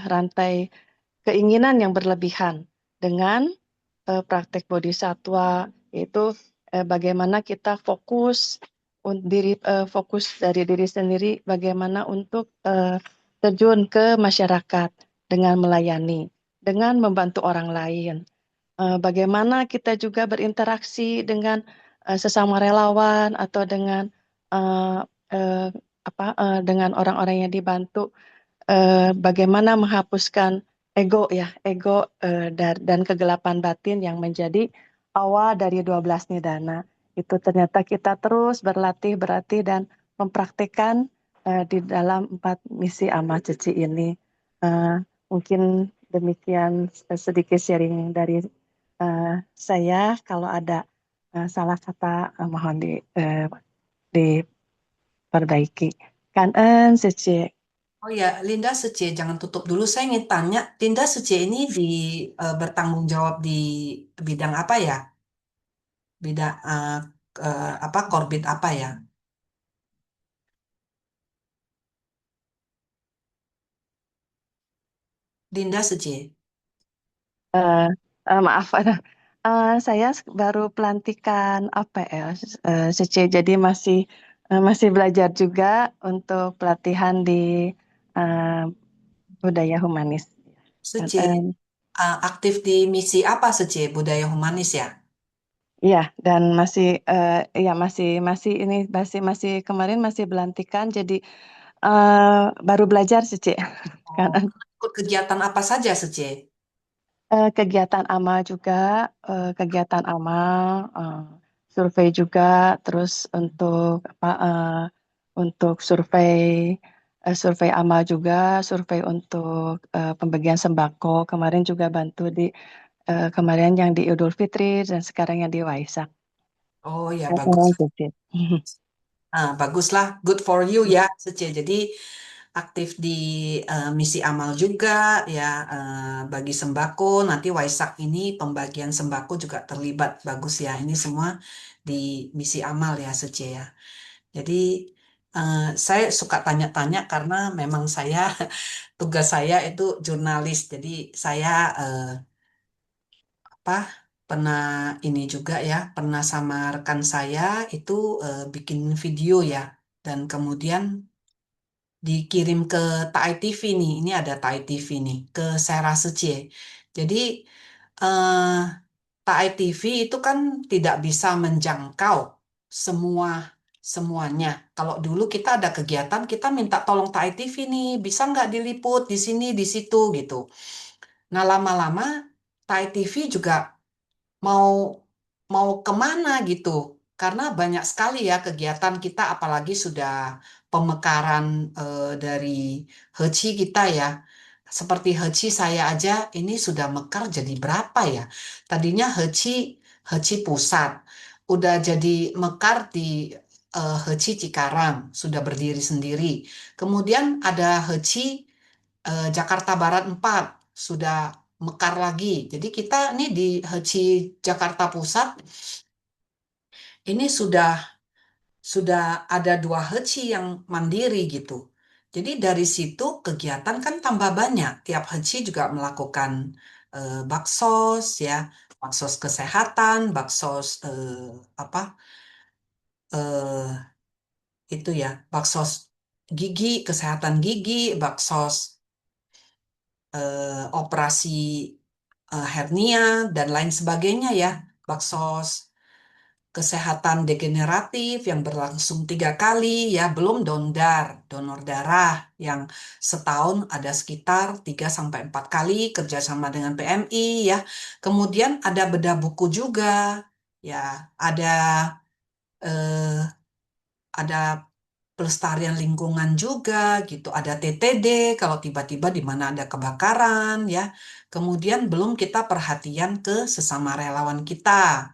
rantai keinginan yang berlebihan dengan praktek bodhisatwa yaitu bagaimana kita fokus dari diri sendiri bagaimana untuk terjun ke masyarakat dengan melayani, dengan membantu orang lain. Bagaimana kita juga berinteraksi dengan sesama relawan atau dengan dengan orang-orang yang dibantu, bagaimana menghapuskan ego dan kegelapan batin yang menjadi awal dari 12 nidana. Itu ternyata kita terus berlatih dan mempraktikkan di dalam 4 misi amal ceci ini. Mungkin demikian sedikit sharing dari saya. Kalau ada salah kata mohon diperbaiki. Kanen Ceci. Oh ya, Linda Sece, jangan tutup dulu. Saya ingin tanya, Linda Sece ini bertanggung jawab di bidang apa ya? Bidang apa? Korbit apa ya? Linda Sece. Maaf, saya baru pelantikan APL Ceci, jadi masih belajar juga untuk pelatihan di uh, budaya humanis. Sece, Dan, aktif di misi apa Sece? Budaya humanis ya? iya, dan masih kemarin masih pelantikan, jadi baru belajar Ceci. Oh, ikut kegiatan apa saja Sece? Kegiatan amal juga, kegiatan amal, survei juga, terus untuk survei amal juga, survei untuk pembagian sembako. Kemarin juga bantu kemarin yang di Idul Fitri dan sekarang yang di Waisak. Oh ya, bagus. Kemarin Cece. Baguslah, good for you ya, Sece. Jadi aktif di misi amal juga ya, bagi sembako. Nanti Waisak ini pembagian sembako juga terlibat. Bagus ya, ini semua di misi amal ya, Sece ya. Jadi saya suka tanya-tanya karena memang tugas saya itu jurnalis. Jadi saya apa pernah ini juga ya, pernah sama rekan saya itu bikin video ya, dan kemudian dikirim ke TAI TV nih. Ini ada TAI TV nih ke Serasece. Jadi TAI TV itu kan tidak bisa menjangkau semua semuanya. Kalau dulu kita ada kegiatan, kita minta tolong Thai TV nih, bisa nggak diliput di sini, di situ gitu. Nah, lama-lama Thai TV juga mau mau kemana gitu. Karena banyak sekali ya kegiatan kita, apalagi sudah pemekaran dari Heci kita ya. Seperti Heci saya aja ini sudah mekar jadi berapa ya? Tadinya Heci pusat, udah jadi mekar di Heci Cikarang, sudah berdiri sendiri. Kemudian ada Heci Jakarta Barat 4 sudah mekar lagi. Jadi kita nih di Heci Jakarta Pusat ini sudah ada 2 Heci yang mandiri gitu. Jadi dari situ kegiatan kan tambah banyak. Tiap Heci juga melakukan baksos ya, baksos kesehatan, baksos apa eh, itu ya, baksos gigi, kesehatan gigi, baksos operasi hernia dan lain sebagainya ya, baksos kesehatan degeneratif yang berlangsung 3 kali ya, belum donor darah yang setahun ada sekitar 3 sampai 4 kali kerjasama dengan PMI ya. Kemudian ada bedah buku juga ya, ada eh, ada pelestarian lingkungan juga gitu, ada TTD kalau tiba-tiba di mana ada kebakaran ya. Kemudian belum kita perhatian ke sesama relawan kita,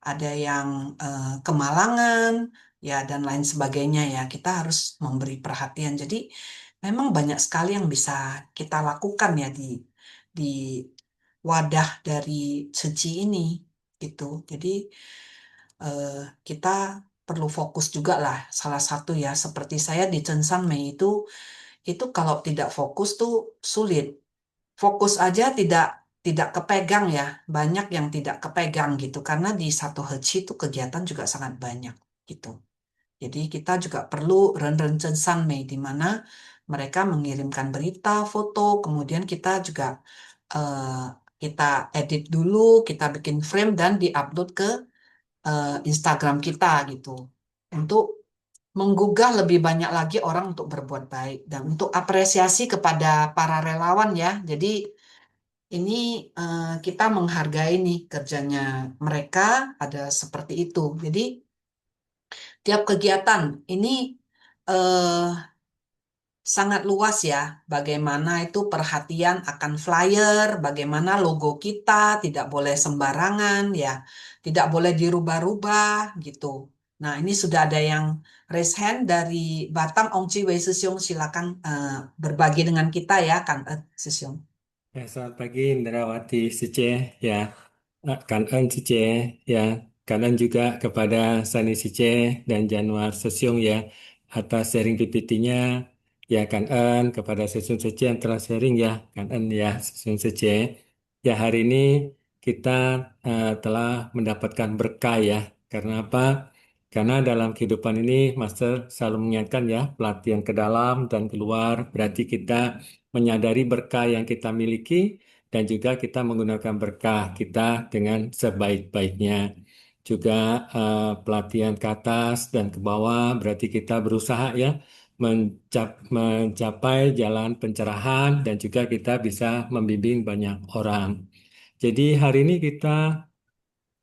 ada yang kemalangan ya dan lain sebagainya ya. Kita harus memberi perhatian. Jadi memang banyak sekali yang bisa kita lakukan ya di wadah dari Seci ini gitu. Jadi eh, kita perlu fokus juga lah. Salah satu ya seperti saya di Chengshan Mei itu kalau tidak fokus tuh sulit. Fokus aja tidak kepegang ya. Banyak yang tidak kepegang gitu karena di satu heci itu kegiatan juga sangat banyak gitu. Jadi kita juga perlu ren-ren Mei di mana mereka mengirimkan berita, foto, kemudian kita juga eh, kita edit dulu, kita bikin frame dan diupload ke Instagram kita gitu. Untuk menggugah lebih banyak lagi orang untuk berbuat baik dan untuk apresiasi kepada para relawan ya. Jadi ini kita menghargai nih kerjanya mereka ada seperti itu. Jadi tiap kegiatan ini eh, sangat luas ya. Bagaimana itu perhatian akan flyer, bagaimana logo kita tidak boleh sembarangan ya, tidak boleh dirubah-rubah gitu. Nah, ini sudah ada yang raise hand dari Batam, Ong Chi Wei Sisyong, silakan berbagi dengan kita ya, Kang Sisyong. Ya, selamat pagi Indrawati Sice ya. Kan Sice ya. Kanan juga kepada Sani Sice dan Januar Sesyung ya atas sharing PPT-nya ya Kanan kepada Sesyung Sice yang telah sharing ya Kanan ya Sesyung Sice. Ya hari ini kita telah mendapatkan berkah ya. Karena apa? Karena dalam kehidupan ini Master selalu mengingatkan ya pelatihan ke dalam dan keluar berarti kita menyadari berkah yang kita miliki dan juga kita menggunakan berkah kita dengan sebaik-baiknya. Juga pelatihan ke atas dan ke bawah berarti kita berusaha ya mencapai jalan pencerahan dan juga kita bisa membimbing banyak orang. Jadi hari ini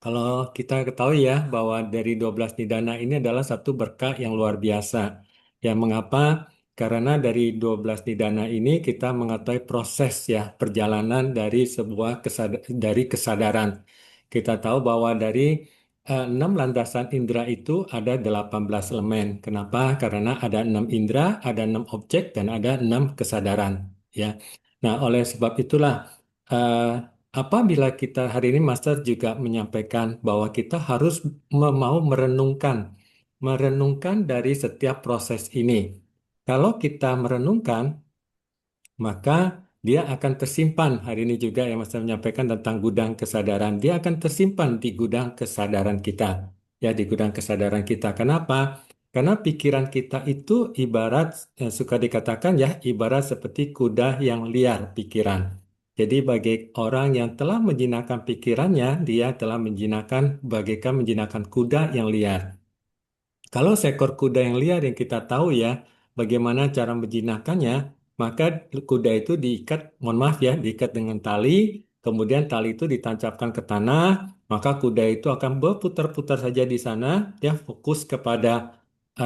kalau kita ketahui ya bahwa dari 12 nidana ini adalah satu berkah yang luar biasa. Ya, mengapa? Karena dari 12 nidana ini kita mengetahui proses ya perjalanan dari dari kesadaran. Kita tahu bahwa dari 6 landasan indera itu ada 18 elemen. Kenapa? Karena ada 6 indera, ada 6 objek, dan ada 6 kesadaran. Ya. Nah, oleh sebab itulah eh, apabila kita hari ini Master juga menyampaikan bahwa kita harus mau merenungkan dari setiap proses ini. Kalau kita merenungkan, maka dia akan tersimpan. Hari ini juga yang Master menyampaikan tentang gudang kesadaran. Dia akan tersimpan di gudang kesadaran kita. Ya, di gudang kesadaran kita. Kenapa? Karena pikiran kita itu ibarat, suka dikatakan ya, ibarat seperti kuda yang liar pikiran. Jadi bagi orang yang telah menjinakkan pikirannya, dia telah menjinakkan bagaikan menjinakkan kuda yang liar. Kalau seekor kuda yang liar yang kita tahu ya, bagaimana cara menjinakkannya, maka kuda itu diikat, mohon maaf ya, diikat dengan tali, kemudian tali itu ditancapkan ke tanah, maka kuda itu akan berputar-putar saja di sana, ya fokus kepada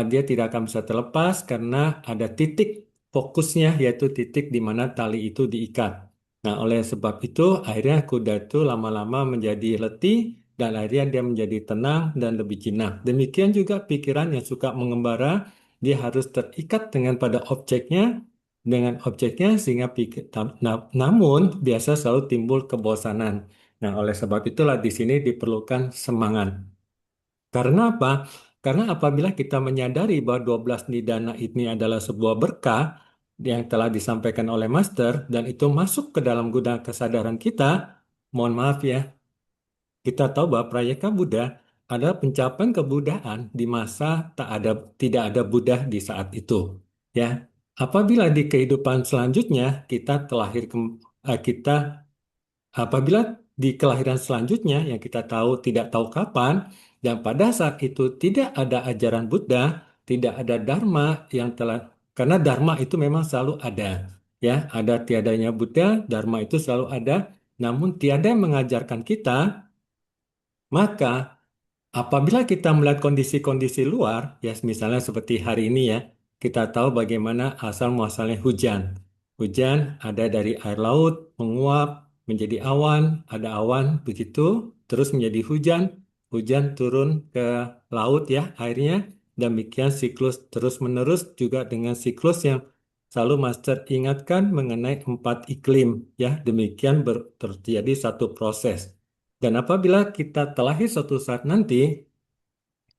dia tidak akan bisa terlepas karena ada titik fokusnya, yaitu titik di mana tali itu diikat. Nah, oleh sebab itu, akhirnya kuda itu lama-lama menjadi letih, dan akhirnya dia menjadi tenang dan lebih jinak. Demikian juga pikiran yang suka mengembara, dia harus terikat dengan objeknya sehingga namun biasa selalu timbul kebosanan. Nah, oleh sebab itulah di sini diperlukan semangat. Karena apa? Karena apabila kita menyadari bahwa 12 nidana ini adalah sebuah berkah yang telah disampaikan oleh Master dan itu masuk ke dalam gudang kesadaran kita, mohon maaf ya, kita tahu bahwa Prayeka Buddha adalah pencapaian kebudayaan di masa tidak ada Buddha di saat itu. Ya, apabila di kehidupan selanjutnya kita apabila di kelahiran selanjutnya yang kita tahu tidak tahu kapan dan pada saat itu tidak ada ajaran Buddha, tidak ada Dharma yang telah karena Dharma itu memang selalu ada. Ya, ada tiadanya Buddha, Dharma itu selalu ada, namun tiada yang mengajarkan kita, maka apabila kita melihat kondisi-kondisi luar, ya misalnya seperti hari ini ya, kita tahu bagaimana asal muasalnya hujan. Hujan ada dari air laut, menguap menjadi awan, ada awan begitu, terus menjadi hujan, hujan turun ke laut ya airnya, demikian siklus terus-menerus juga dengan siklus yang selalu Master ingatkan mengenai 4 iklim ya, demikian terjadi satu proses. Dan apabila kita telahi suatu saat nanti,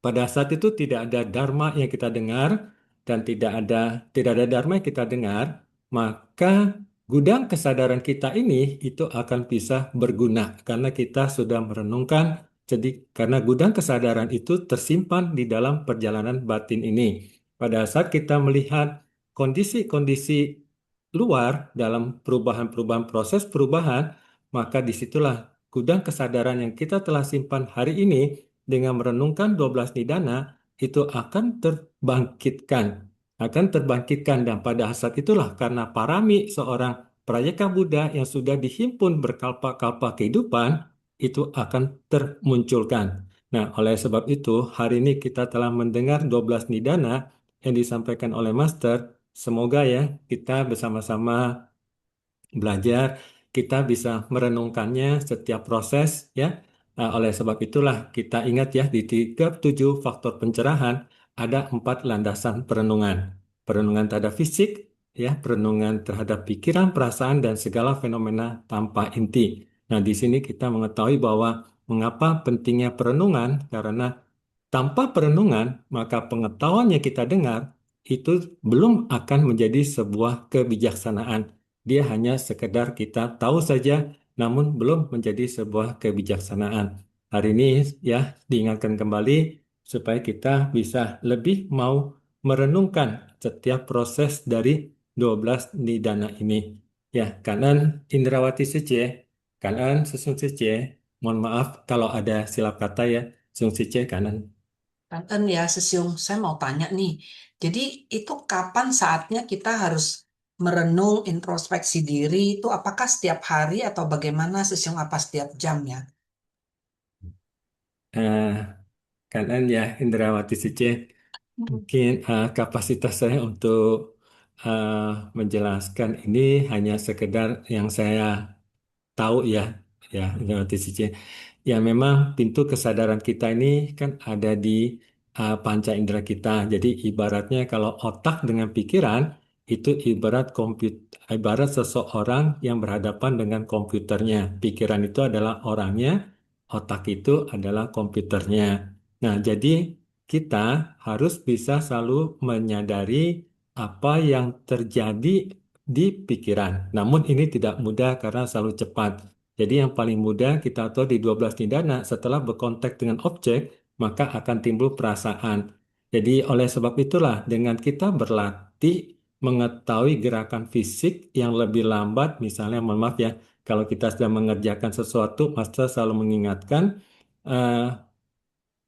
pada saat itu tidak ada dharma yang kita dengar dan tidak ada dharma yang kita dengar, maka gudang kesadaran kita ini itu akan bisa berguna karena kita sudah merenungkan. Jadi karena gudang kesadaran itu tersimpan di dalam perjalanan batin ini. Pada saat kita melihat kondisi-kondisi luar dalam perubahan-perubahan proses perubahan, maka disitulah gudang kesadaran yang kita telah simpan hari ini dengan merenungkan 12 nidana itu akan terbangkitkan dan pada saat itulah karena parami seorang Prayeka Buddha yang sudah dihimpun berkalpa-kalpa kehidupan itu akan termunculkan. Nah, oleh sebab itu hari ini kita telah mendengar 12 nidana yang disampaikan oleh Master. Semoga ya kita bersama-sama belajar, kita bisa merenungkannya setiap proses ya. Oleh sebab itulah kita ingat ya di 37 faktor pencerahan ada 4 landasan perenungan. Perenungan terhadap fisik, ya, perenungan terhadap pikiran, perasaan dan segala fenomena tanpa inti. Nah, di sini kita mengetahui bahwa mengapa pentingnya perenungan karena tanpa perenungan maka pengetahuan yang kita dengar itu belum akan menjadi sebuah kebijaksanaan. Dia hanya sekedar kita tahu saja, namun belum menjadi sebuah kebijaksanaan. Hari ini ya diingatkan kembali supaya kita bisa lebih mau merenungkan setiap proses dari 12 nidana ini. Ya, kanan Indrawati Suci, kanan Susung Suci. Mohon maaf kalau ada silap kata ya, Susung Suci kanan. Kanten ya, Sesiung, saya mau tanya nih. Jadi itu kapan saatnya kita harus merenung introspeksi diri itu apakah setiap hari atau bagaimana Sesiung apa setiap jam ya? Eh, kanan ya Indrawati Suci. Mungkin kapasitas saya untuk eh, menjelaskan ini hanya sekedar yang saya tahu ya Indrawati Suci. Ya memang pintu kesadaran kita ini kan ada di panca indera kita. Jadi ibaratnya kalau otak dengan pikiran itu ibarat seseorang yang berhadapan dengan komputernya. Pikiran itu adalah orangnya, otak itu adalah komputernya. Nah, jadi kita harus bisa selalu menyadari apa yang terjadi di pikiran. Namun ini tidak mudah karena selalu cepat. Jadi yang paling mudah kita tahu di 12 nidana setelah berkontak dengan objek, maka akan timbul perasaan. Jadi oleh sebab itulah dengan kita berlatih mengetahui gerakan fisik yang lebih lambat, misalnya mohon maaf ya, kalau kita sedang mengerjakan sesuatu, Master selalu mengingatkan eh,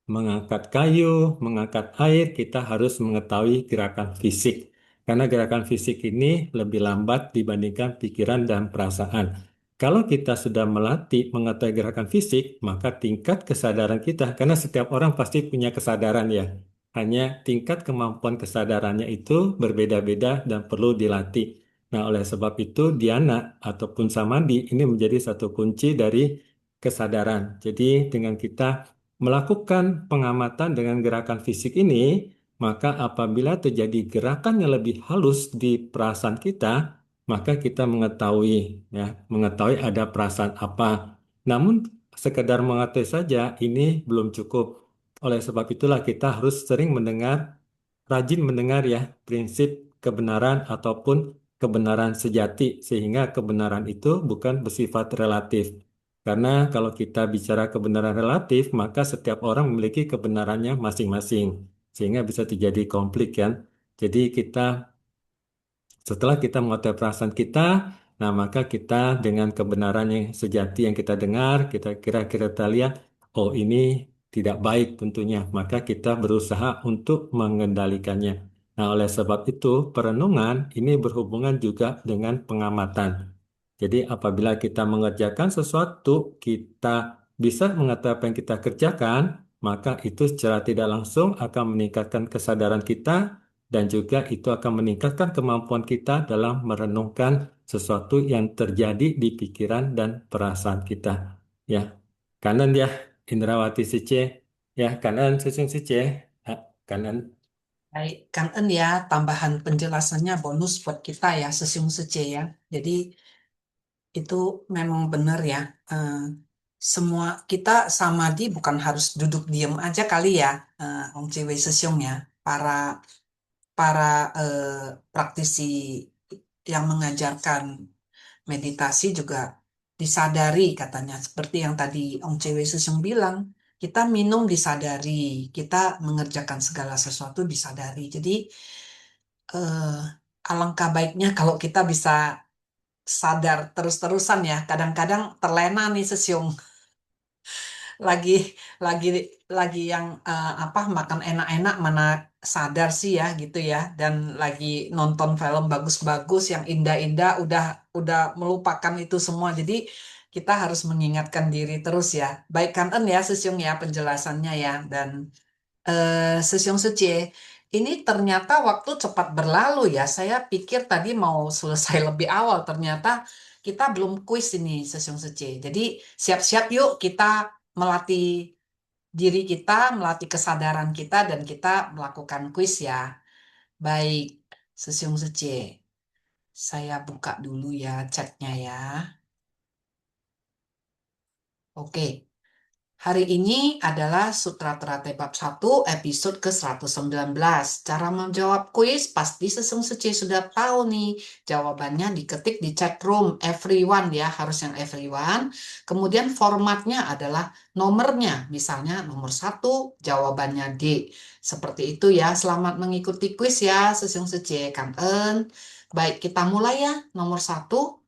mengangkat kayu, mengangkat air, kita harus mengetahui gerakan fisik. Karena gerakan fisik ini lebih lambat dibandingkan pikiran dan perasaan. Kalau kita sudah melatih mengetahui gerakan fisik, maka tingkat kesadaran kita, karena setiap orang pasti punya kesadaran ya, hanya tingkat kemampuan kesadarannya itu berbeda-beda dan perlu dilatih. Nah, oleh sebab itu, dhyana ataupun samadhi ini menjadi satu kunci dari kesadaran. Jadi, dengan kita melakukan pengamatan dengan gerakan fisik ini, maka apabila terjadi gerakan yang lebih halus di perasaan kita, maka kita mengetahui ya, mengetahui ada perasaan apa. Namun sekedar mengetahui saja ini belum cukup. Oleh sebab itulah kita harus sering mendengar, rajin mendengar ya, prinsip kebenaran ataupun kebenaran sejati sehingga kebenaran itu bukan bersifat relatif. Karena kalau kita bicara kebenaran relatif, maka setiap orang memiliki kebenarannya masing-masing, sehingga bisa terjadi konflik kan. Jadi setelah kita mengetahui perasaan kita, nah maka kita dengan kebenaran yang sejati yang kita dengar, kita kira-kira kita lihat, oh ini tidak baik tentunya, maka kita berusaha untuk mengendalikannya. Nah, oleh sebab itu, perenungan ini berhubungan juga dengan pengamatan. Jadi apabila kita mengerjakan sesuatu, kita bisa mengetahui apa yang kita kerjakan, maka itu secara tidak langsung akan meningkatkan kesadaran kita dan juga itu akan meningkatkan kemampuan kita dalam merenungkan sesuatu yang terjadi di pikiran dan perasaan kita. Ya, kanan ya, Indrawati Sice. Ya, kanan Sesung Sice. Ah, kanan. Baik, Kang En ya, tambahan penjelasannya bonus buat kita ya, Sesiung Sece ya. Jadi itu memang benar ya. Eh, semua kita samadhi bukan harus duduk diam aja kali ya, Om Ciwe Sesiung ya. Para para praktisi yang mengajarkan meditasi juga disadari katanya. Seperti yang tadi Om Cw Susung bilang, kita minum disadari, kita mengerjakan segala sesuatu disadari. Jadi eh, alangkah baiknya kalau kita bisa sadar terus-terusan ya. Kadang-kadang terlena nih Sesiung. lagi lagi lagi yang apa makan enak-enak mana sadar sih ya gitu ya, dan lagi nonton film bagus-bagus yang indah-indah udah melupakan itu semua. Jadi kita harus mengingatkan diri terus ya. Baik kan En ya Sesiung ya penjelasannya ya. Dan Sesiung Suci, ini ternyata waktu cepat berlalu ya. Saya pikir tadi mau selesai lebih awal, ternyata kita belum kuis ini Sesiung Suci. Jadi siap-siap yuk kita melatih diri kita, melatih kesadaran kita, dan kita melakukan kuis ya. Baik, Sesiung Suci. Saya buka dulu ya chatnya ya. Oke. Hari ini adalah Sutra Terate Bab 1 episode ke-119. Cara menjawab kuis pasti Sesung Suci sudah tahu nih. Jawabannya diketik di chat room everyone ya, harus yang everyone. Kemudian formatnya adalah nomornya, misalnya nomor 1 jawabannya D. Seperti itu ya, selamat mengikuti kuis ya Sesung Suci. Kangen. Baik, kita mulai ya. Nomor 1.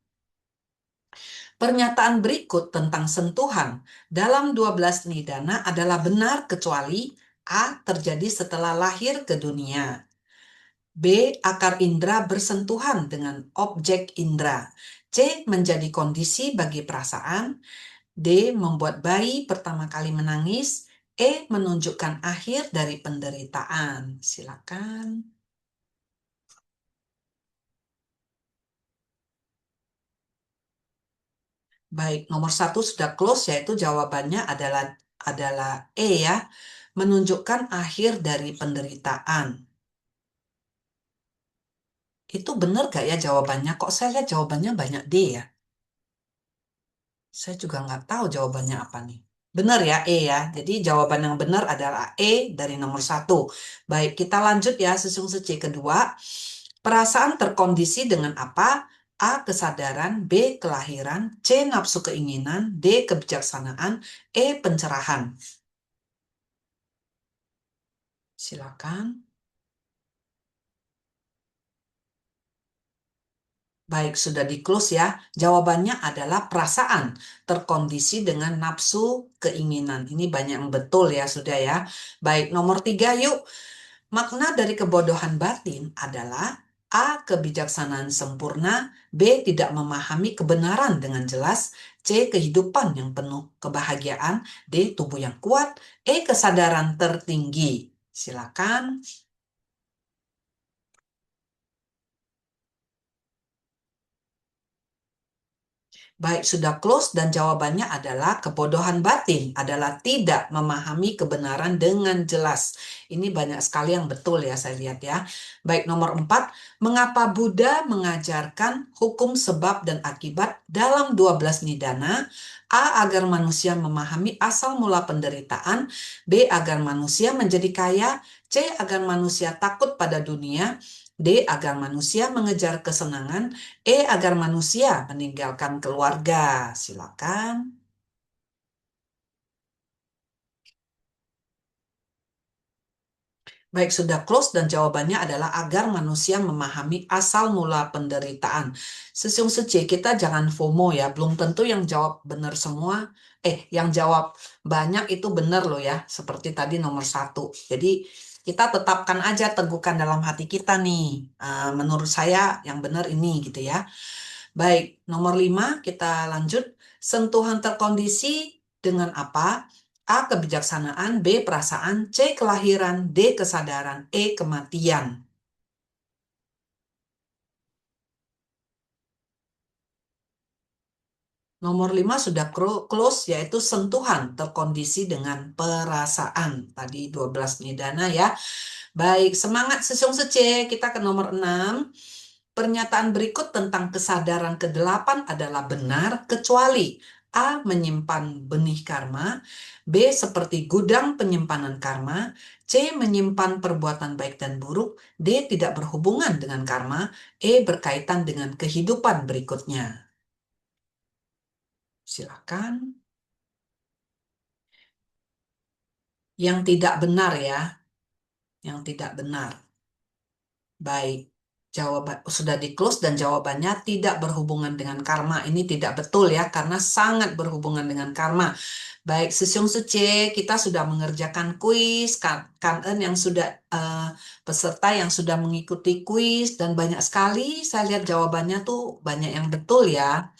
Pernyataan berikut tentang sentuhan dalam 12 nidana adalah benar kecuali A. terjadi setelah lahir ke dunia, B. akar indera bersentuhan dengan objek indera, C. menjadi kondisi bagi perasaan, D. membuat bayi pertama kali menangis, E. menunjukkan akhir dari penderitaan. Silakan. Baik, nomor 1 sudah close, yaitu jawabannya adalah E ya, menunjukkan akhir dari penderitaan. Itu benar gak ya jawabannya? Kok saya lihat jawabannya banyak D ya? Saya juga nggak tahu jawabannya apa nih. Benar ya, E ya. Jadi jawaban yang benar adalah E dari nomor 1. Baik, kita lanjut ya, Sesung Suci kedua. Perasaan terkondisi dengan apa? A. Kesadaran, B. Kelahiran, C. Nafsu keinginan, D. Kebijaksanaan, E. Pencerahan. Silakan. Baik, sudah di close ya. Jawabannya adalah perasaan terkondisi dengan nafsu keinginan. Ini banyak yang betul ya, sudah ya. Baik, nomor 3 yuk. Makna dari kebodohan batin adalah A. Kebijaksanaan sempurna, B. Tidak memahami kebenaran dengan jelas, C. Kehidupan yang penuh kebahagiaan, D. Tubuh yang kuat, E. Kesadaran tertinggi. Silakan. Baik, sudah close dan jawabannya adalah kebodohan batin adalah tidak memahami kebenaran dengan jelas. Ini banyak sekali yang betul ya, saya lihat ya. Baik, nomor 4, mengapa Buddha mengajarkan hukum sebab dan akibat dalam 12 nidana? A. Agar manusia memahami asal mula penderitaan, B. Agar manusia menjadi kaya, C. Agar manusia takut pada dunia, D. Agar manusia mengejar kesenangan, E. Agar manusia meninggalkan keluarga. Silakan. Baik, sudah close dan jawabannya adalah agar manusia memahami asal mula penderitaan. Sesiung seci, kita jangan FOMO ya, belum tentu yang jawab benar semua. Yang jawab banyak itu benar loh ya, seperti tadi nomor 1. Jadi kita tetapkan aja, teguhkan dalam hati kita nih. Menurut saya yang benar ini gitu ya. Baik, nomor 5 kita lanjut. Sentuhan terkondisi dengan apa? A. Kebijaksanaan, B. Perasaan, C. Kelahiran, D. Kesadaran, E. Kematian. Nomor 5 sudah close, yaitu sentuhan terkondisi dengan perasaan. Tadi 12 nidana ya. Baik, semangat Sesiung Sece. Kita ke nomor 6. Pernyataan berikut tentang kesadaran ke-8 adalah benar kecuali A. Menyimpan benih karma, B. Seperti gudang penyimpanan karma, C. Menyimpan perbuatan baik dan buruk, D. Tidak berhubungan dengan karma, E. Berkaitan dengan kehidupan berikutnya. Silakan. Yang tidak benar ya. Yang tidak benar. Baik. Jawaban sudah di close dan jawabannya tidak berhubungan dengan karma. Ini tidak betul ya, karena sangat berhubungan dengan karma. Baik, Sesiung Suce, kita sudah mengerjakan kuis, Kan-En yang sudah peserta yang sudah mengikuti kuis, dan banyak sekali saya lihat jawabannya tuh banyak yang betul ya.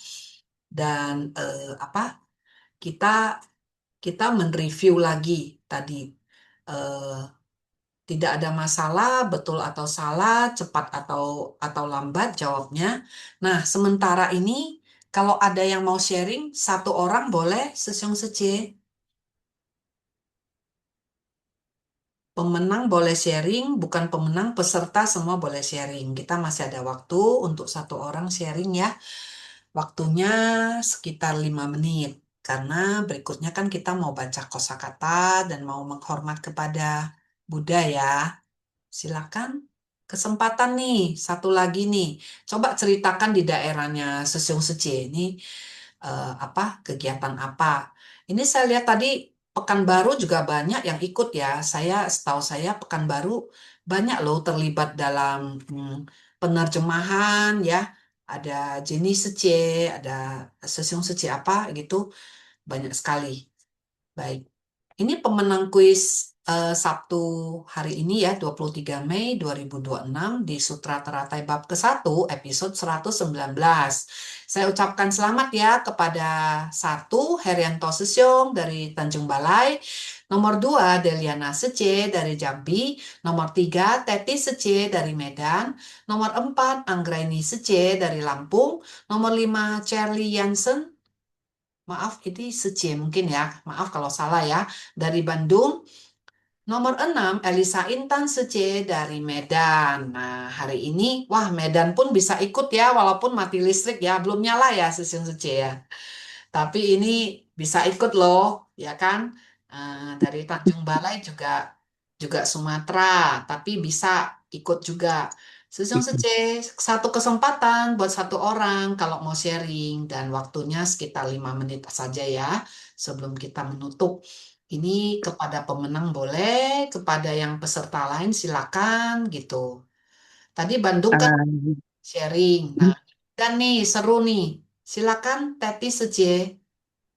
Dan kita mereview lagi tadi. Tidak ada masalah, betul atau salah, cepat atau lambat jawabnya. Nah, sementara ini kalau ada yang mau sharing, 1 orang boleh Sesiung Sece. Pemenang boleh sharing, bukan pemenang, peserta semua boleh sharing. Kita masih ada waktu untuk 1 orang sharing ya. Waktunya sekitar 5 menit. Karena berikutnya kan kita mau baca kosakata dan mau menghormat kepada Buddha ya. Silakan. Kesempatan nih, 1 lagi nih. Coba ceritakan di daerahnya Sesiung Sece ini kegiatan apa. Ini saya lihat tadi Pekanbaru juga banyak yang ikut ya. Setahu saya Pekanbaru banyak loh terlibat dalam penerjemahan ya. Ada Jenny Sece, ada Sesiung Sece apa gitu. Banyak sekali. Baik. Ini pemenang kuis Sabtu hari ini ya, 23 Mei 2026 di Sutra Teratai Bab ke-1 episode 119. Saya ucapkan selamat ya kepada 1 Herianto Sesiong dari Tanjung Balai, nomor 2 Deliana Sece dari Jambi, nomor 3 Teti Sece dari Medan, nomor 4 Anggraini Sece dari Lampung, nomor 5 Charlie Jansen, maaf ini Sece mungkin ya, maaf kalau salah ya, dari Bandung. Nomor 6, Elisa Intan Sece dari Medan. Nah, hari ini, wah Medan pun bisa ikut ya, walaupun mati listrik ya, belum nyala ya Sesiung Sece ya. Tapi ini bisa ikut loh, ya kan? Dari Tanjung Balai juga Sumatera, tapi bisa ikut juga. Sesiung Sece, 1 kesempatan buat 1 orang kalau mau sharing, dan waktunya sekitar 5 menit saja ya, sebelum kita menutup. Ini kepada pemenang boleh, kepada yang peserta lain silakan gitu. Tadi Bandung kan sharing. Nah, Kan nih, seru nih. Silakan, Teti Sece.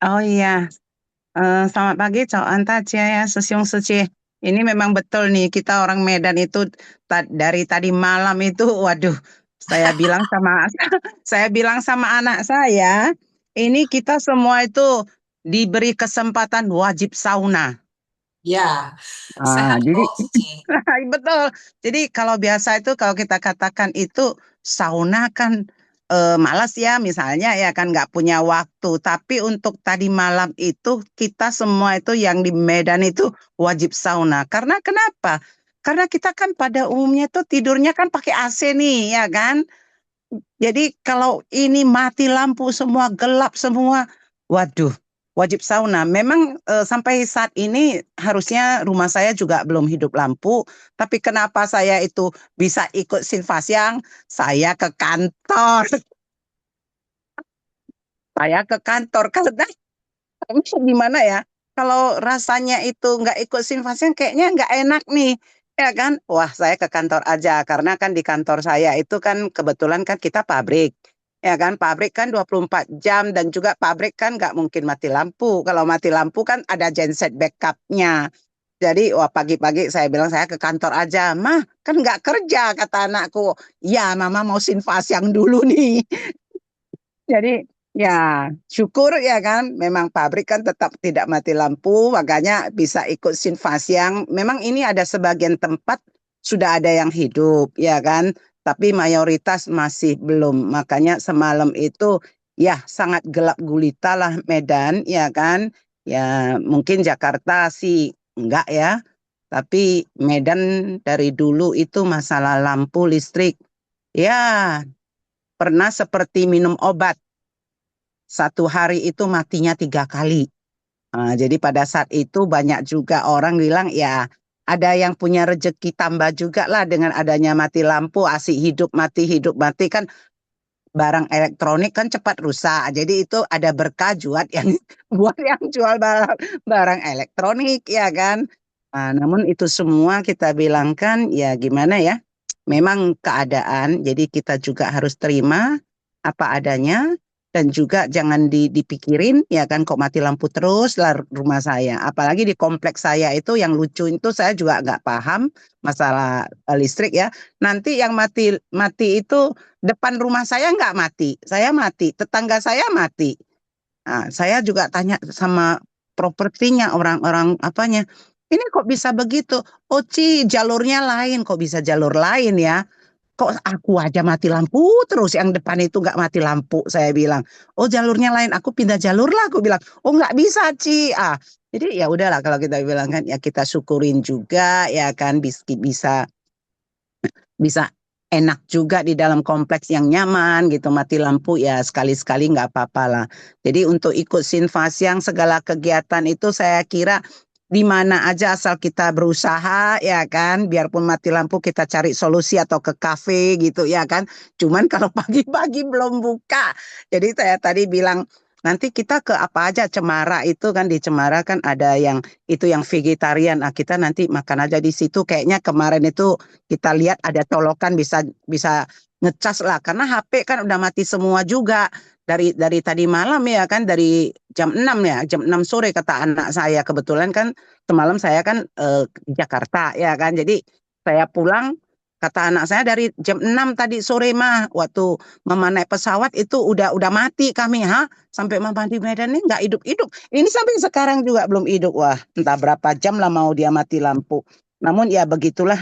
Oh iya, selamat pagi, Cok Anta Cia ya, Sesiung Seci. Ini memang betul nih, kita orang Medan itu dari tadi malam itu, waduh, saya bilang sama saya bilang sama anak saya, ini kita semua itu diberi kesempatan wajib sauna. Ya, Ah, sehat jadi kok, Sece. betul. Jadi kalau biasa itu kalau kita katakan itu sauna kan malas ya misalnya ya kan nggak punya waktu. Tapi untuk tadi malam itu kita semua itu yang di Medan itu wajib sauna. Karena kenapa? Karena kita kan pada umumnya tuh tidurnya kan pakai AC nih ya kan. Jadi kalau ini mati lampu semua, gelap semua, waduh, wajib sauna. Memang sampai saat ini harusnya rumah saya juga belum hidup lampu, tapi kenapa saya itu bisa ikut Sinfasyang? Saya ke kantor, saya ke kantor karena gimana ya? Kalau rasanya itu nggak ikut Sinfasyang, kayaknya nggak enak nih. Ya kan? Wah, saya ke kantor aja. Karena kan di kantor saya itu kan kebetulan kan kita pabrik. Ya kan? Pabrik kan 24 jam dan juga pabrik kan nggak mungkin mati lampu. Kalau mati lampu kan ada genset backupnya. Jadi, wah pagi-pagi saya bilang saya ke kantor aja. Mah, kan nggak kerja, kata anakku. Ya, mama mau Sinfasyang dulu nih. Jadi ya syukur ya kan, memang pabrik kan tetap tidak mati lampu, makanya bisa ikut Sinfasyang. Memang ini ada sebagian tempat sudah ada yang hidup ya kan, tapi mayoritas masih belum. Makanya semalam itu ya sangat gelap gulita lah Medan ya kan. Ya mungkin Jakarta sih enggak ya, tapi Medan dari dulu itu masalah lampu listrik. Ya, pernah seperti minum obat. Satu hari itu matinya 3 kali. Jadi pada saat itu banyak juga orang bilang ya ada yang punya rezeki tambah juga lah dengan adanya mati lampu, asik hidup mati kan barang elektronik kan cepat rusak. Jadi itu ada berkah buat yang buat yang jual barang elektronik ya kan. Namun itu semua kita bilangkan ya gimana ya. Memang keadaan, jadi kita juga harus terima apa adanya dan juga jangan dipikirin ya kan kok mati lampu terus lah rumah saya. Apalagi di kompleks saya itu yang lucu itu saya juga nggak paham masalah listrik ya. Nanti yang mati mati itu depan rumah saya nggak mati, saya mati, tetangga saya mati. Nah, saya juga tanya sama propertinya orang-orang apanya. Ini kok bisa begitu? Oh, jalurnya lain. Kok bisa jalur lain ya? Kok aku aja mati lampu terus yang depan itu nggak mati lampu saya bilang. Oh jalurnya lain, aku pindah jalur lah aku bilang. Oh nggak bisa Ci. Jadi ya udahlah kalau kita bilang kan ya kita syukurin juga ya kan bisa bisa enak juga di dalam kompleks yang nyaman gitu mati lampu ya sekali-sekali nggak apa-apa lah. Jadi untuk ikut Sinfasyang segala kegiatan itu saya kira di mana aja asal kita berusaha ya kan biarpun mati lampu kita cari solusi atau ke kafe gitu ya kan. Cuman kalau pagi-pagi belum buka. Jadi saya tadi bilang nanti kita ke apa aja Cemara itu kan di Cemara kan ada yang itu yang vegetarian. Kita nanti makan aja di situ kayaknya kemarin itu kita lihat ada colokan bisa bisa ngecas lah karena HP kan udah mati semua juga dari tadi malam ya kan dari jam 6 ya jam 6 sore kata anak saya kebetulan kan semalam saya kan di Jakarta ya kan jadi saya pulang kata anak saya dari jam 6 tadi sore mah waktu mama naik pesawat itu udah mati kami sampai mama di Medan ini nggak hidup-hidup ini sampai sekarang juga belum hidup wah entah berapa jam lah mau dia mati lampu namun ya begitulah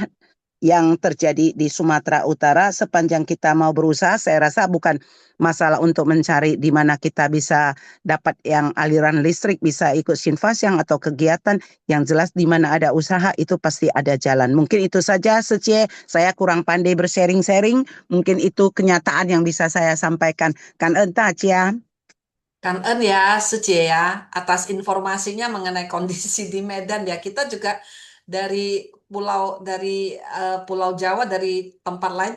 yang terjadi di Sumatera Utara sepanjang kita mau berusaha saya rasa bukan masalah untuk mencari di mana kita bisa dapat yang aliran listrik bisa ikut Sinfasyang atau kegiatan yang jelas di mana ada usaha itu pasti ada jalan mungkin itu saja saya kurang pandai bersharing-sharing mungkin itu kenyataan yang bisa saya sampaikan kan entah Cia. Kan ya, Sece ya, atas informasinya mengenai kondisi di Medan ya. Kita juga dari Pulau Jawa dari tempat lain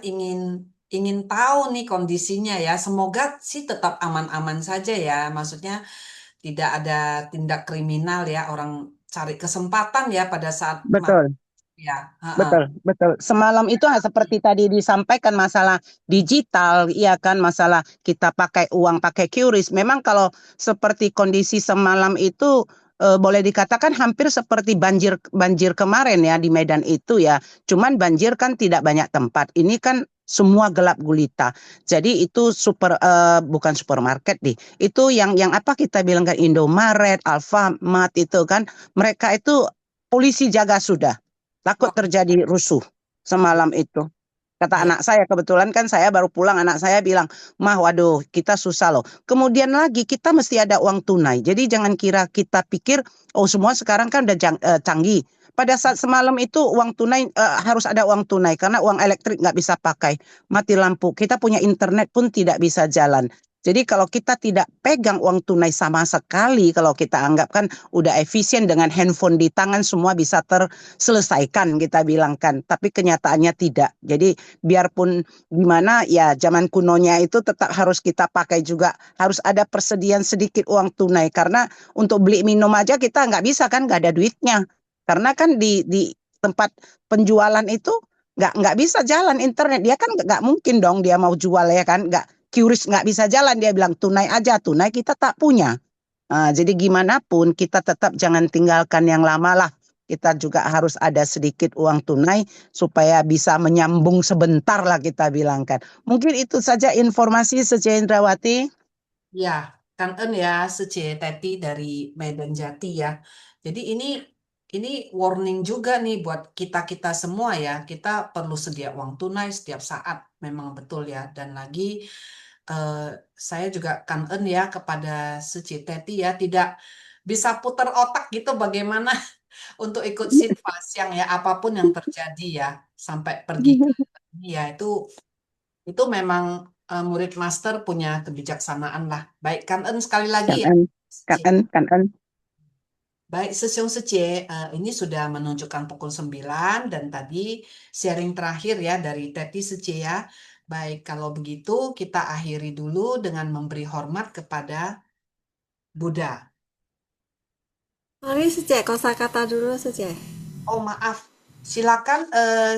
ingin tahu nih kondisinya ya. Semoga sih tetap aman-aman saja ya. Maksudnya tidak ada tindak kriminal ya, orang cari kesempatan ya pada saat Betul. Ya. Betul, betul. Semalam itu seperti tadi disampaikan masalah digital, iya kan, masalah kita pakai uang, pakai QRIS. Memang kalau seperti kondisi semalam itu boleh dikatakan hampir seperti banjir kemarin ya di Medan itu ya. Cuman banjir kan tidak banyak tempat. Ini kan semua gelap gulita. Jadi itu bukan supermarket nih. Itu yang apa kita bilang kan Indomaret, Alfamart itu kan mereka itu polisi jaga sudah. Takut terjadi rusuh semalam itu. Kata anak saya, kebetulan kan saya baru pulang, anak saya bilang, "Mah, waduh, kita susah loh." Kemudian lagi, kita mesti ada uang tunai. Jadi jangan kira kita pikir, oh semua sekarang kan udah canggih. Pada saat semalam itu uang tunai, harus ada uang tunai, karena uang elektrik nggak bisa pakai. Mati lampu, kita punya internet pun tidak bisa jalan. Jadi kalau kita tidak pegang uang tunai sama sekali, kalau kita anggap kan udah efisien dengan handphone di tangan, semua bisa terselesaikan, kita bilang kan. Tapi kenyataannya tidak. Jadi biarpun gimana ya zaman kunonya itu tetap harus kita pakai juga, harus ada persediaan sedikit uang tunai karena untuk beli minum aja kita nggak bisa kan, nggak ada duitnya karena kan di tempat penjualan itu nggak bisa jalan internet, dia kan nggak mungkin dong dia mau jual ya kan, nggak QRIS nggak bisa jalan, dia bilang tunai aja, tunai kita tak punya. Jadi gimana pun kita tetap jangan tinggalkan yang lama lah. Kita juga harus ada sedikit uang tunai supaya bisa menyambung sebentar lah kita bilangkan. Mungkin itu saja informasi Sece Indrawati. Ya, kangen ya Sece Teti dari Medan Jati ya. Jadi ini warning juga nih buat kita-kita semua ya. Kita perlu sedia uang tunai setiap saat. Memang betul ya. Dan lagi saya juga kangen ya kepada Sece Teti ya. Tidak bisa putar otak gitu bagaimana untuk ikut Sinfasiang ya. Apapun yang terjadi ya. Sampai pergi ke ya itu memang murid master punya kebijaksanaan lah. Baik, Kangen sekali lagi ya. Kan. Baik, Sesiung Sece, ini sudah menunjukkan pukul 9 dan tadi sharing terakhir ya dari Teti Sece ya. Baik, kalau begitu kita akhiri dulu dengan memberi hormat kepada Buddha. Mari Sece, kosakata dulu Sece. Oh maaf, silakan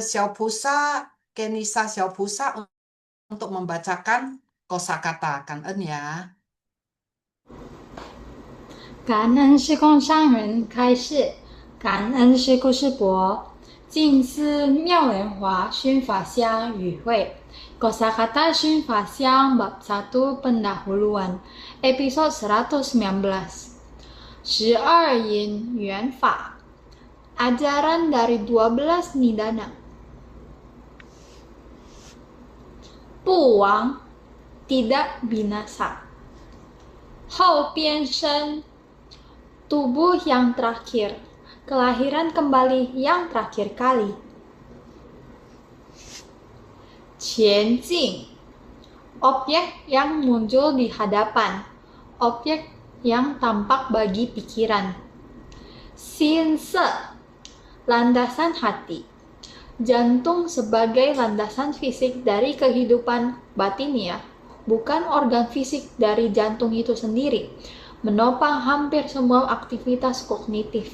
Xiao Pusa, Kenisa Xiao Pusa untuk membacakan kosakata Kangen ya. 感恩是供上人开示，感恩是故事博，静思妙莲华熏法香与会。Kosakata Shun Fasyang Bab 1 Pendahuluan Episode 119 12 Yin Yuan Fa Ajaran dari 12 Nidana. Buang tidak binasa. Hou Bian Shen tubuh yang terakhir, kelahiran kembali yang terakhir kali. Qianjing, objek yang muncul di hadapan, objek yang tampak bagi pikiran. Xinse, landasan hati, jantung sebagai landasan fisik dari kehidupan batinia, bukan organ fisik dari jantung itu sendiri, menopang hampir semua aktivitas kognitif.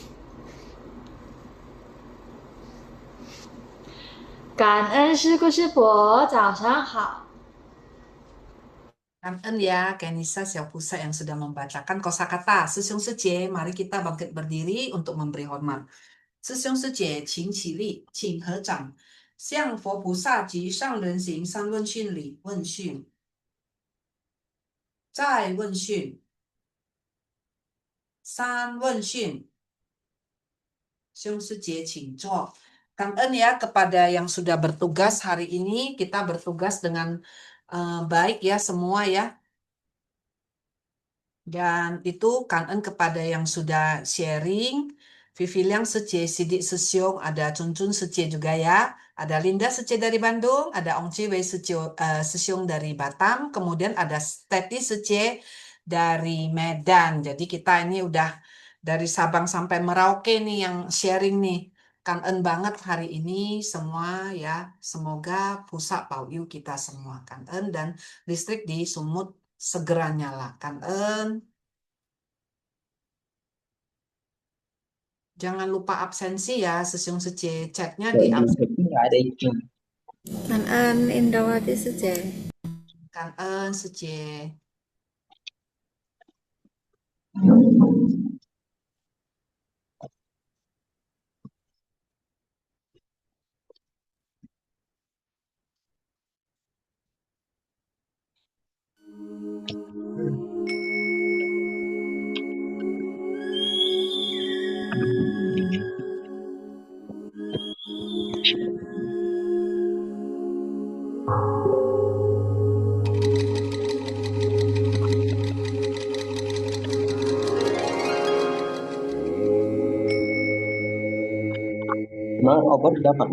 Kangen Shi Gushi Bo, 早上好。 Kangen ya Kenisa Xiaopusa yang sudah membacakan kosakata. Sesiung Sece, mari kita bangkit berdiri untuk memberi hormat. Sesiung Sece, qing qi li, qing he zhang. Xiang Fo Pusa及上人行三问讯里问讯。再问讯。三问讯。Sesiung Sece, 请坐。Kangen ya kepada yang sudah bertugas hari ini. Kita bertugas dengan baik ya semua ya. Dan itu kangen kepada yang sudah sharing. Vivi Liang Sece, Sidik Sesiung, ada Cun Cun Sece juga ya. Ada Linda Sece dari Bandung, ada Ong Ci Wei Sesiung dari Batam, kemudian ada Teti Sece dari Medan. Jadi kita ini udah dari Sabang sampai Merauke nih yang sharing nih. Kangen banget hari ini semua ya. Semoga pusat Pauyu kita semua kangen dan listrik di Sumut segera nyala. Kangen. Jangan lupa absensi ya, Sesiung Sece. Chatnya Đội di mình thì cũng lại đây chung. Cảm ơn Indrawati sư chị. Cảm ơn Sece. Nó obat dapat.